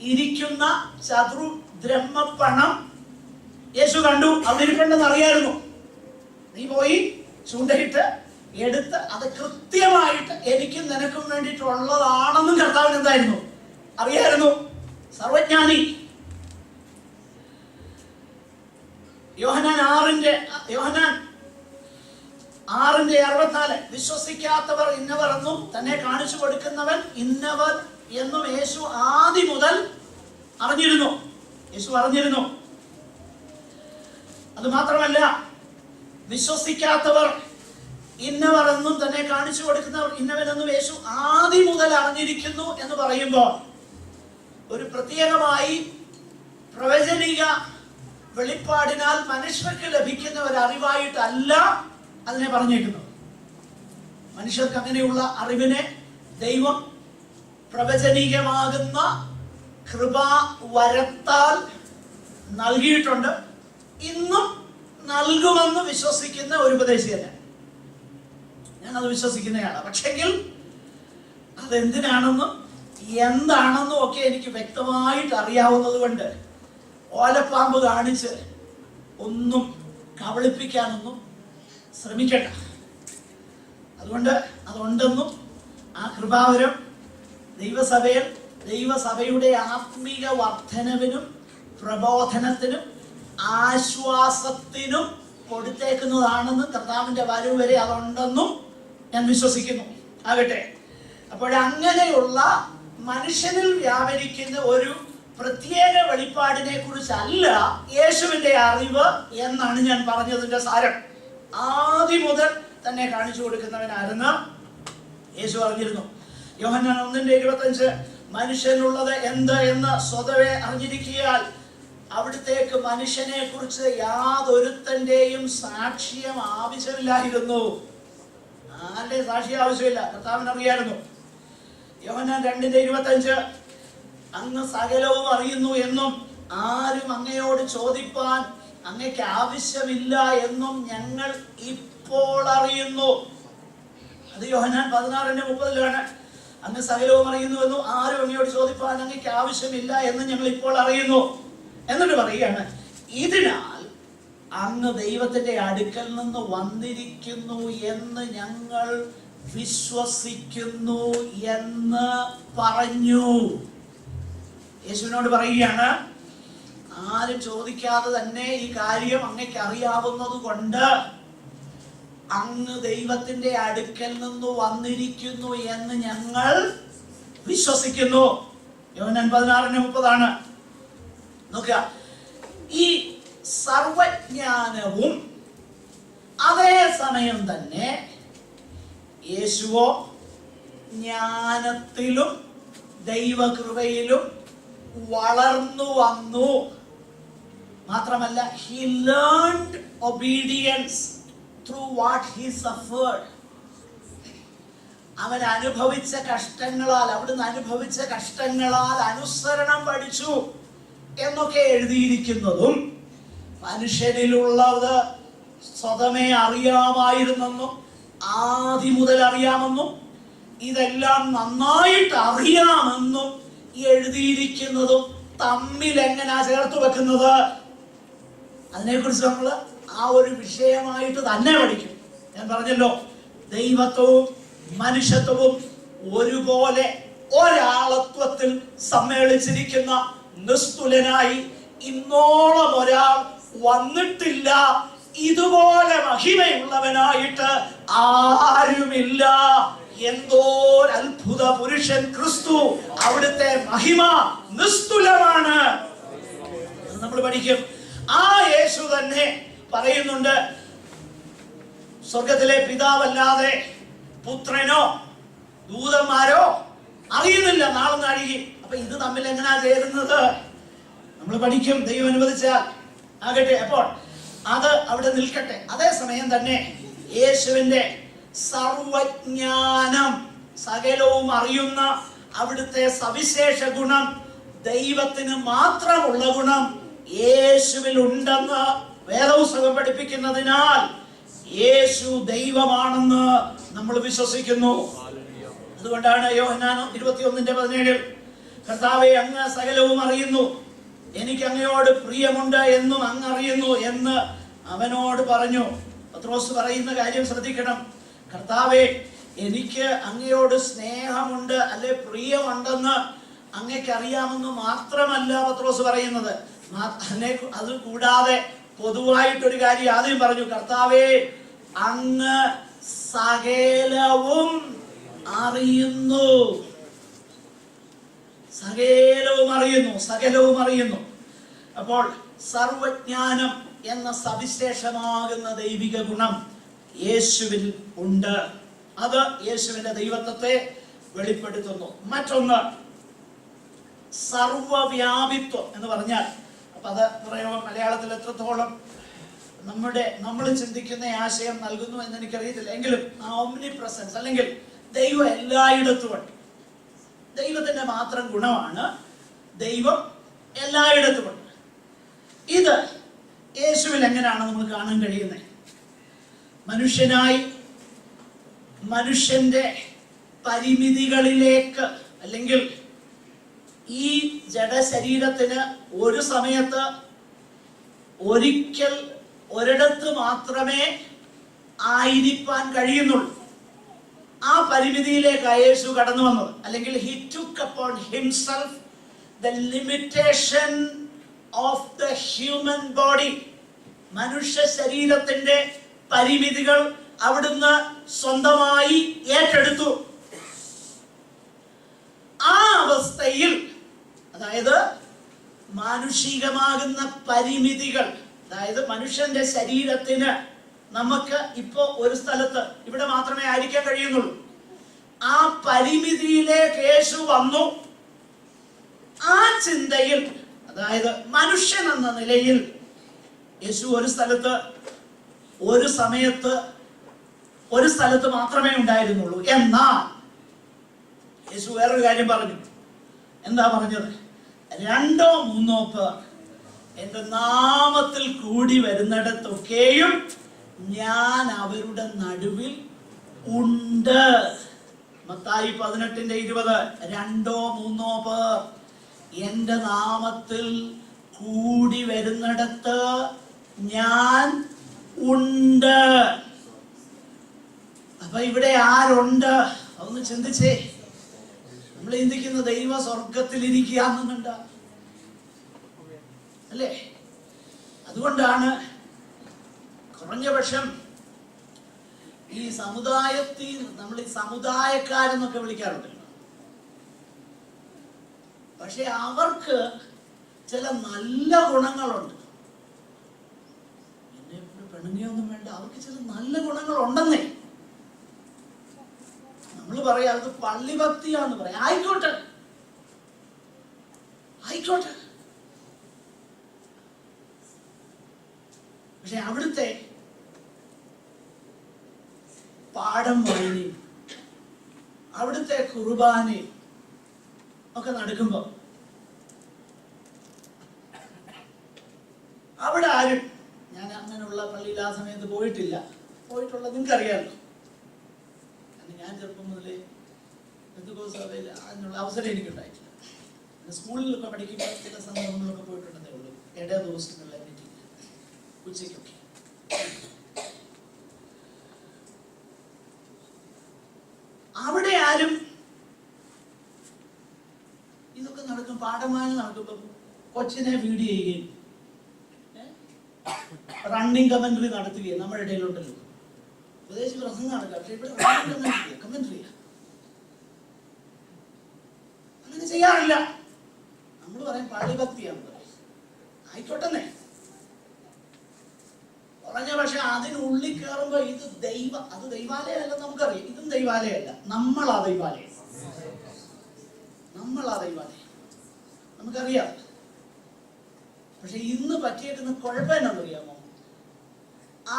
ഇരിക്കുന്ന ചതുർദ്രഹ്മപ്പണം യേശു കണ്ടു. അവിടെ ഇരിക്കണ്ടെന്ന് അറിയായിരുന്നു. നീ പോയി ചൂണ്ടയിട്ട് എടുത്ത് അത് കൃത്യമായിട്ട് എനിക്കും നിനക്കും വേണ്ടിയിട്ടുള്ളതാണെന്നും കർത്താവിന് എന്തായിരുന്നു? അറിയായിരുന്നു. സർവജ്ഞാനി. യോഹന്നാൻ 6:64 വിശ്വസിക്കാത്തവർ ഇന്നവർ എന്നും തന്നെ കാണിച്ചു കൊടുക്കുന്നവൻ ഇന്നവർ എന്നും യേശു ആദ്യം മുതൽ അറിഞ്ഞിരുന്നു. യേശു അറിഞ്ഞിരുന്നു. അത് മാത്രമല്ല, വിശ്വസിക്കാത്തവർ ഇന്നവർ എന്നും തന്നെ കാണിച്ചു കൊടുക്കുന്നവർ ഇന്നവനെന്നും യേശു ആദ്യം മുതൽ അറിഞ്ഞിരിക്കുന്നു എന്ന് പറയുമ്പോൾ ഒരു പ്രത്യേകമായി പ്രവചനിക വെളിപ്പാടിനാൽ മനുഷ്യർക്ക് ലഭിക്കുന്ന ഒരു അറിവായിട്ടല്ല അതിനെ പറഞ്ഞേക്കുന്നത്. മനുഷ്യർക്ക് അങ്ങനെയുള്ള അറിവിനെ ദൈവം പ്രവചനികമാകുന്ന കൃപാവരത്താൽ നൽകിയിട്ടുണ്ട്. ഇന്നും നൽകുമെന്ന് വിശ്വസിക്കുന്ന ഒരു ഉപദേശിയല്ല. ഞാനത് വിശ്വസിക്കുന്നതാണ്. പക്ഷെങ്കിൽ അതെന്തിനാണെന്നും എന്താണെന്നും ഒക്കെ എനിക്ക് വ്യക്തമായിട്ട് അറിയാവുന്നത് കൊണ്ട് ഓലപ്പാമ്പ് കാണിച്ച് ഒന്നും കബളിപ്പിക്കാനൊന്നും ശ്രമിക്കണ്ട. അതുകൊണ്ട് അതുണ്ടെന്നും ആ കൃപാവരം ദൈവസഭയുടെ ആത്മീക വർധനവിനും പ്രബോധനത്തിനും ആശ്വാസത്തിനും കൊടുത്തേക്കുന്നതാണെന്ന് കർത്താവിന്റെ വരവ് വരെ അതുണ്ടെന്നും ഞാൻ വിശ്വസിക്കുന്നു. ആകട്ടെ, അപ്പോഴങ്ങനെയുള്ള മനുഷ്യനിൽ വ്യാപരിക്കുന്ന ഒരു പ്രത്യേക വെളിപ്പാടിനെ കുറിച്ചല്ല യേശുവിന്റെ അറിവ് എന്നാണ് ഞാൻ പറഞ്ഞതിന്റെ സാരം. ആദ്യം മുതൽ തന്നെ കാണിച്ചു കൊടുക്കുന്നവനാരെന്ന് യേശു അറിഞ്ഞിരുന്നു. യോഹന്നാൻ 1:25 മനുഷ്യനുള്ളത് എന്ത് എന്ന് സ്വതവേ അറിഞ്ഞിരിക്കയാൽ അവിടുത്തേക്ക് മനുഷ്യനെ കുറിച്ച് യാതൊരുത്തന്റെയും സാക്ഷ്യം ആവശ്യമില്ലായിരുന്നു. ആരുടെ സാക്ഷ്യം ആവശ്യമില്ല? കർത്താവിന് അറിയായിരുന്നു. യോഹന്നാൻ 2:25 അങ്ങ് സകലവും അറിയുന്നു എന്നും ആരും അങ്ങയോട് ചോദിപ്പാൻ അങ്ങയ്ക്ക് ആവശ്യമില്ല എന്നും ഞങ്ങൾ ഇപ്പോൾ അറിയുന്നു. അത് യോഹന്നാൻ 16:30 അങ്ങ് സകലവും അറിയുന്നു എന്നും ആരും അങ്ങയോട് ചോദിപ്പാൻ അങ്ങയ്ക്ക് ആവശ്യമില്ല എന്ന് ഞങ്ങൾ ഇപ്പോൾ അറിയുന്നു. എന്നിട്ട് പറയുകയാണ്, ഇതിനാൽ അങ്ങ് ദൈവത്തിന്റെ അടുക്കൽ നിന്ന് വന്നിരിക്കുന്നു എന്ന് ഞങ്ങൾ വിശ്വസിക്കുന്നു എന്ന് പറഞ്ഞു. യേശുവിനോട് പറയുകയാണ്, ആരും ചോദിക്കാതെ തന്നെ ഈ കാര്യം അങ്ങയ്ക്ക് അറിയാവുന്നത് കൊണ്ട് അങ്ങ് ദൈവത്തിന്റെ അടുക്കൽ നിന്ന് വന്നിരിക്കുന്നു എന്ന് ഞങ്ങൾ വിശ്വസിക്കുന്നു. യോഹന്നാൻ 16:30 നോക്കുക. ഈ സർവജ്ഞാനവും അതേ സമയം തന്നെ യേശുവോ ജ്ഞാനത്തിലും ദൈവകൃപയിലും വളർന്നു വന്നു. മാത്രമല്ല, he learned obedience through what he suffered. അവൻ അനുഭവിച്ച കഷ്ടങ്ങളാൽ, അവിടുന്ന് അനുഭവിച്ച കഷ്ടങ്ങളാൽ അനുസരണം പഠിച്ചു എന്നൊക്കെ എഴുതിയിരിക്കുന്നതും മനുഷ്യനിലുള്ളത് സ്വതമേ അറിയാമായിരുന്നെന്നും ആദ്യം മുതൽ അറിയാമെന്നും ഇതെല്ലാം നന്നായിട്ട് അറിയാമെന്നും എഴുതിയിരിക്കുന്നതും തമ്മിൽ എങ്ങനെയാ ചേർത്ത് വെക്കുന്നത്? അതിനെക്കുറിച്ച് നമ്മൾ ആ ഒരു വിഷയമായിട്ട് തന്നെ പഠിക്കും. ഞാൻ പറഞ്ഞല്ലോ, ദൈവത്വവും മനുഷ്യത്വവും ഒരുപോലെ ഒരാളത്വത്തിൽ സമ്മേളിച്ചിരിക്കുന്ന നിസ്തുലനായി ഇന്നോളം ഒരാൾ വന്നിട്ടില്ല. ഇതുപോലെ മഹിമയുള്ളവനായിട്ട് ആരുമില്ല. എന്തോ അത്ഭുത പുരുഷൻ ക്രിസ്തു. അവിടുത്തെ മഹിമ നിസ്തുലമാണ്. നമ്മൾ പഠിക്കും. ആ യേശു തന്നെ പറയുന്നുണ്ട്, സ്വർഗത്തിലെ പിതാവല്ലാതെ പുത്രനോ ദൂതന്മാരോ അറിയുന്നില്ല നാളെ നാഴികയും. അപ്പൊ ഇത് തമ്മിൽ എങ്ങനെയാ ചേരുന്നത്? നമ്മൾ പഠിക്കും, ദൈവം അനുവദിച്ചാൽ. ആകട്ടെ, അപ്പോൾ അത് അവിടെ നിൽക്കട്ടെ. അതേസമയം തന്നെ യേശുവിന്റെ സർവജ്ഞാനം, സകലവും അറിയുന്ന അവിടുത്തെ സവിശേഷ ഗുണം, ദൈവത്തിന് മാത്രമുള്ള ഗുണം യേശുവിൽ ഉണ്ടെന്ന് വേദപുസ്തകം പഠിപ്പിക്കുന്നതിനാൽ യേശു ദൈവമാണെന്ന് നമ്മൾ വിശ്വസിക്കുന്നു. അതുകൊണ്ടാണ് യോഹന്നാൻ 21:17 കർത്താവേ, അങ്ങ് സകലവും അറിയുന്നു, എനിക്ക് അങ്ങയോട് പ്രിയമുണ്ട് എന്നും അങ്ങ് അറിയുന്നു എന്ന് അവനോട് പറഞ്ഞു. പത്രോസ് പറയുന്ന കാര്യം ശ്രദ്ധിക്കണം. കർത്താവേ, എനിക്ക് അങ്ങയോട് സ്നേഹമുണ്ട് അല്ലെ പ്രിയമുണ്ടെന്ന് അങ്ങക്ക് അറിയാമെന്ന് മാത്രമല്ല പത്രോസ് പറയുന്നത്. അത് കൂടാതെ പൊതുവായിട്ടൊരു കാര്യം ആദ്യം പറഞ്ഞു. കർത്താവേ, അങ്ങ് സകലവും അറിയുന്നു, സകലവും അറിയുന്നു. അപ്പോൾ സർവജ്ഞാനം എന്ന സവിശേഷമാകുന്ന ദൈവിക ഗുണം യേശുവിൽ ഉണ്ട്. അത് യേശുവിന്റെ ദൈവത്വത്തെ വെളിപ്പെടുത്തുന്നു. മറ്റൊന്ന് സർവവ്യാപിത്വം എന്ന് പറഞ്ഞാൽ, അപ്പൊ അത് പ്രയോഗം മലയാളത്തിൽ എത്രത്തോളം നമ്മൾ ചിന്തിക്കുന്ന ആശയം നൽകുന്നു എന്ന് എനിക്കറിയത്തില്ല. എങ്കിലും ഓംനി പ്രസൻസ് അല്ലെങ്കിൽ ദൈവം എല്ലായിടത്തുമുണ്ട്. ദൈവത്തിന്റെ മാത്രം ഗുണമാണ് ദൈവം എല്ലായിടത്തുമുണ്ട്. ഇത് യേശുവിൽ എങ്ങനെയാണ് നമ്മൾ കാണാൻ കഴിയുന്നത്? മനുഷ്യനായി മനുഷ്യന്റെ പരിമിതികളിലേക്ക്, അല്ലെങ്കിൽ ഈ ജഡശരീരത്തിന് ഒരു സമയത്ത് ഒരിക്കൽ ഒരിടത്ത് മാത്രമേ ആയിരിക്കാൻ കഴിയുന്നുള്ളൂ. ആ പരിമിതിയിലേക്ക് യേശു കടന്നു വന്നത്, അല്ലെങ്കിൽ he took upon himself the limitation of the human body. മനുഷ്യ ശരീരത്തിന്റെ പരിമിതികൾ അവിടുന്ന് സ്വന്തമായി ഏറ്റെടുത്തു. ആ അവസ്ഥയിൽ, അതായത് മാനുഷികമാകുന്ന പരിമിതികൾ, അതായത് മനുഷ്യന്റെ ശരീരത്തിന് നമുക്ക് ഇപ്പോ ഒരു സ്ഥലത്ത് ഇവിടെ മാത്രമേ ആയിരിക്കാൻ കഴിയുന്നുള്ളൂ. ആ പരിമിതിയിലേക്ക് യേശു വന്നു. ആ ചിന്തയിൽ, അതായത് മനുഷ്യൻ എന്ന നിലയിൽ യേശു ഒരു സ്ഥലത്ത് ഒരു സമയത്ത് ഒരു സ്ഥലത്ത് മാത്രമേ ഉണ്ടായിരുന്നുള്ളൂ. എന്നാൽ യേശു വേറൊരു കാര്യം പറഞ്ഞു. എന്താ പറഞ്ഞത്? 2 or 3 പേർ എന്റെ നാമത്തിൽ കൂടി വരുന്നിടത്തൊക്കെയും ഞാൻ അവരുടെ നടുവിൽ ഉണ്ട്. മത്തായി 18:20. 2 or 3 പേർ എന്റെ നാമത്തിൽ കൂടി വരുന്നിടത്ത് ഞാൻ ഉണ്ട്. അപ്പൊ ഇവിടെ ആരുണ്ട്? അതൊന്ന് ചിന്തിച്ചേ. നമ്മൾ ചിന്തിക്കുന്ന ദൈവ സ്വർഗത്തിൽ ഇരിക്കുകയാണെന്നുണ്ട് അല്ലേ? അതുകൊണ്ടാണ് കുറഞ്ഞ പക്ഷം ഈ സമുദായത്തിൽ നമ്മൾ ഈ സമുദായക്കാരെന്നൊക്കെ വിളിക്കാറുണ്ടല്ലോ. പക്ഷെ അവർക്ക് ചില നല്ല ഗുണങ്ങളുണ്ട്. എന്നെ പെണ്ണുങ്ങയൊന്നും വേണ്ട, അവർക്ക് ചില നല്ല ഗുണങ്ങളുണ്ടെന്നേ. നമ്മൾ പറയാം അത് പള്ളിഭക്തിയാന്ന് പറയാം. ആയിക്കോട്ടെ. പക്ഷെ അവിടുത്തെ പാഠം വായനയും അവിടുത്തെ കുർബാനയും ഒക്കെ നടക്കുമ്പോ അവിടെ ആരും, ഞാൻ അങ്ങനെയുള്ള പള്ളിയിൽ ആ സമയത്ത് പോയിട്ടില്ല, പോയിട്ടുള്ളത് നിങ്ങൾക്കറിയാമല്ലോ. ഞാൻ ചെറുപ്പം മുതലേ പെന്തക്കോസ്തയിൽ അതിനുള്ള അവസരം എനിക്കുണ്ടായിട്ടില്ല. സ്കൂളിലൊക്കെ പഠിക്കുമ്പോൾ ചില സന്ദർഭങ്ങളിലൊക്കെ പോയിട്ടുണ്ടെന്നേ ഉള്ളൂ. ഇട ദിവസങ്ങളിലെ മീറ്റിംഗ് ഉച്ചയ്ക്കൊക്കെ. അവിടെ ആരും ഇതൊക്കെ നടക്കും, പാഠമാനം നടക്കുമ്പോൾ കൊച്ചിനെ ഫീഡ് ചെയ്യുകയും റണ്ണിങ് കമന്ററി നടത്തുകയും നമ്മുടെ ഇടയിലുണ്ടല്ലോ. ഉപദേശ പ്രസംഗം നടക്കുക, പക്ഷെ ഇവിടെ കമന്ററി അങ്ങനെ ചെയ്യാറില്ല. നമ്മൾ പറയും പള്ളിഭക്തിയാണ് പറയും. ആയിക്കോട്ടെ. പറഞ്ഞ പക്ഷെ അതിനുള്ളിൽ കയറുമ്പോ ഇത് അത് ദൈവാലയമല്ല നമുക്കറിയാം. ഇതും ദൈവാലയമല്ല, നമ്മളാ ദൈവാലയം. നമുക്കറിയാം. പക്ഷെ ഇന്ന് പറ്റിയേക്കുന്ന കുഴപ്പം എന്നറിയാമോ?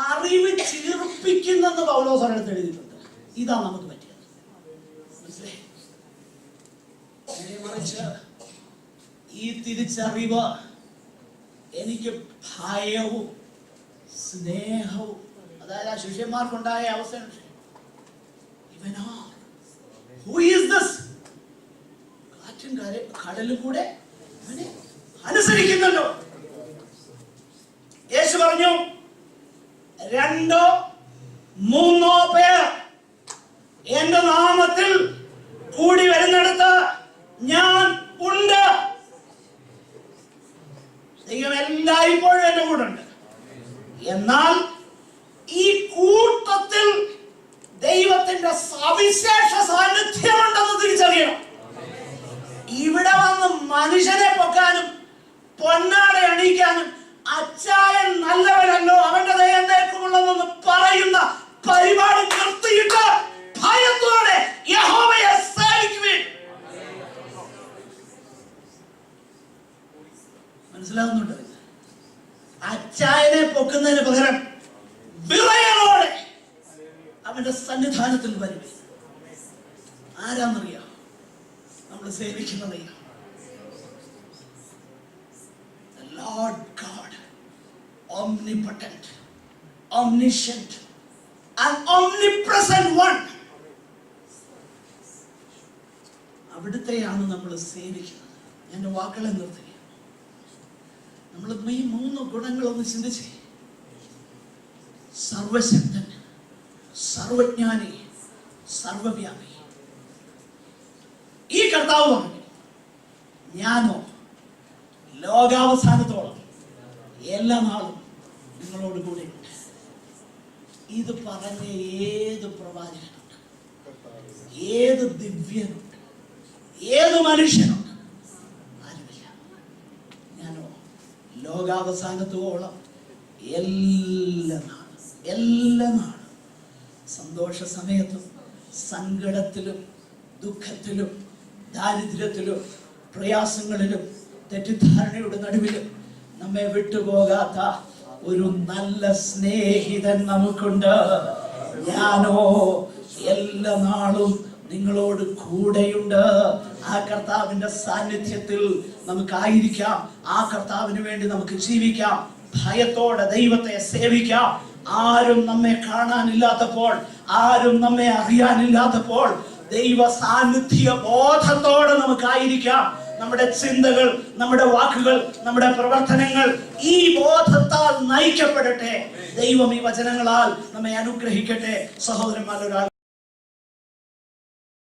അറിവ് ചീർപ്പിക്കുന്നെന്ന് പൗലോസ് അടുത്ത് എഴുതിയിട്ടുണ്ട്. ഇതാ നമുക്ക് പറ്റിയത്. മനസ്സിലായി? മറിച്ച് ഈ തിരിച്ചറിവ് എനിക്ക് ഭയവും സ്നേഹവും. അതായത് ആ ശിഷ്യന്മാർക്കുണ്ടായ അവസ്ഥ, ഇവനാ who is this? കാറ്റും കടലും കൂടെ ഇവനെ അനുസരിക്കുന്നല്ലോ. യേശു പറഞ്ഞു, 2 3 പേർ എന്റെ നാമത്തിൽ കൂടി വരുന്നിടത്ത് ഞാൻ ഉണ്ട്. ദൈവം എല്ലായ്പ്പോഴും എന്റെ കൂടെ ഉണ്ട്. എന്നാൽ ഈ കൂട്ടത്തിൽ ദൈവത്തിന്റെ സവിശേഷ സാന്നിധ്യമുണ്ടെന്ന് തിരിച്ചറിയണം. ഇവിടെ വന്ന് മനുഷ്യനെ പൊക്കാനും പൊന്നാടെ അണിയിക്കാനും അച്ചായൻ നല്ലവനല്ലോ അവന്റെ ദയന്തേക്കുമുള്ളതെന്ന് പറയുന്ന പരിപാടി നിർത്തിയിട്ട് ഭയത്തോടെ യഹോവയെ സേവിക്കുവിൻ. മനസ്സിലാവുന്നുണ്ട്? അച്ചായനെ പൊക്കുന്നതിന് പകരം വിറയലോടെ അവന്റെ സന്നിധാനത്തിൽ വരുവേ. ആരാന്നറിയാം? നമ്മൾ സേവിക്കുന്നതറിയാം. The Lord God, omnipotent, omniscient and omnipresent one. അവിടുത്തെയാണ് നമ്മൾ സേവിക്കുന്നത്. എൻ്റെ വാക്കുകളെ നിർത്തുക. നമ്മൾ ഈ 3 ഗുണങ്ങളൊന്ന് ചിന്തിച്ചേ. സർവശക്തൻ, സർവജ്ഞാനി, സർവവ്യാപി. ഈ കർത്താവ് പറഞ്ഞു, ഞാനോ ലോകാവസാനത്തോളം എല്ലാ നാളും നിങ്ങളോട് കൂടെ ഉണ്ട്. ഇത് പറഞ്ഞ ഏത് പ്രവാചകനുണ്ട്, ഏത് ദിവ്യനുണ്ട്, ഏത് മനുഷ്യനുണ്ട്? ആരുമില്ല. ഞാനോ ലോകാവസാനത്തോളം എല്ലാ നാളും സന്തോഷ സമയത്തും സങ്കടത്തിലും ദുഃഖത്തിലും ദാരിദ്ര്യത്തിലും പ്രയാസങ്ങളിലും തെറ്റിദ്ധാരണയുടെ നടുവിലും നമ്മെ വിട്ടുപോകാത്ത ഒരു നല്ല സ്നേഹിതൻ നമുക്കുണ്ട്. ഞാനോ എല്ലാ നാളും നിങ്ങളോട് കൂടെയുണ്ട്. ആ കർത്താവിന്റെ സാന്നിധ്യത്തിൽ നമുക്കായിരിക്കാം. ആ കർത്താവിന് വേണ്ടി നമുക്ക് ജീവിക്കാം. ഭയത്തോടെ ദൈവത്തെ സേവിക്കാം. ആരും നമ്മെ കാണാനില്ലാത്തപ്പോൾ, ആരും നമ്മെ അറിയാനില്ലാത്തപ്പോൾ ദൈവ സാന്നിധ്യ ബോധത്തോടെ നമുക്കായിരിക്കാം. നമ്മുടെ ചിന്തകൾ, നമ്മുടെ വാക്കുകൾ, നമ്മുടെ പ്രവർത്തനങ്ങൾ ഈ ബോധത്താൽ നയിക്കപ്പെടട്ടെ. ദൈവം ഈ വചനങ്ങളാൽ നമ്മെ അനുഗ്രഹിക്കട്ടെ. സഹോദരന്മാർ, ഒരാൾ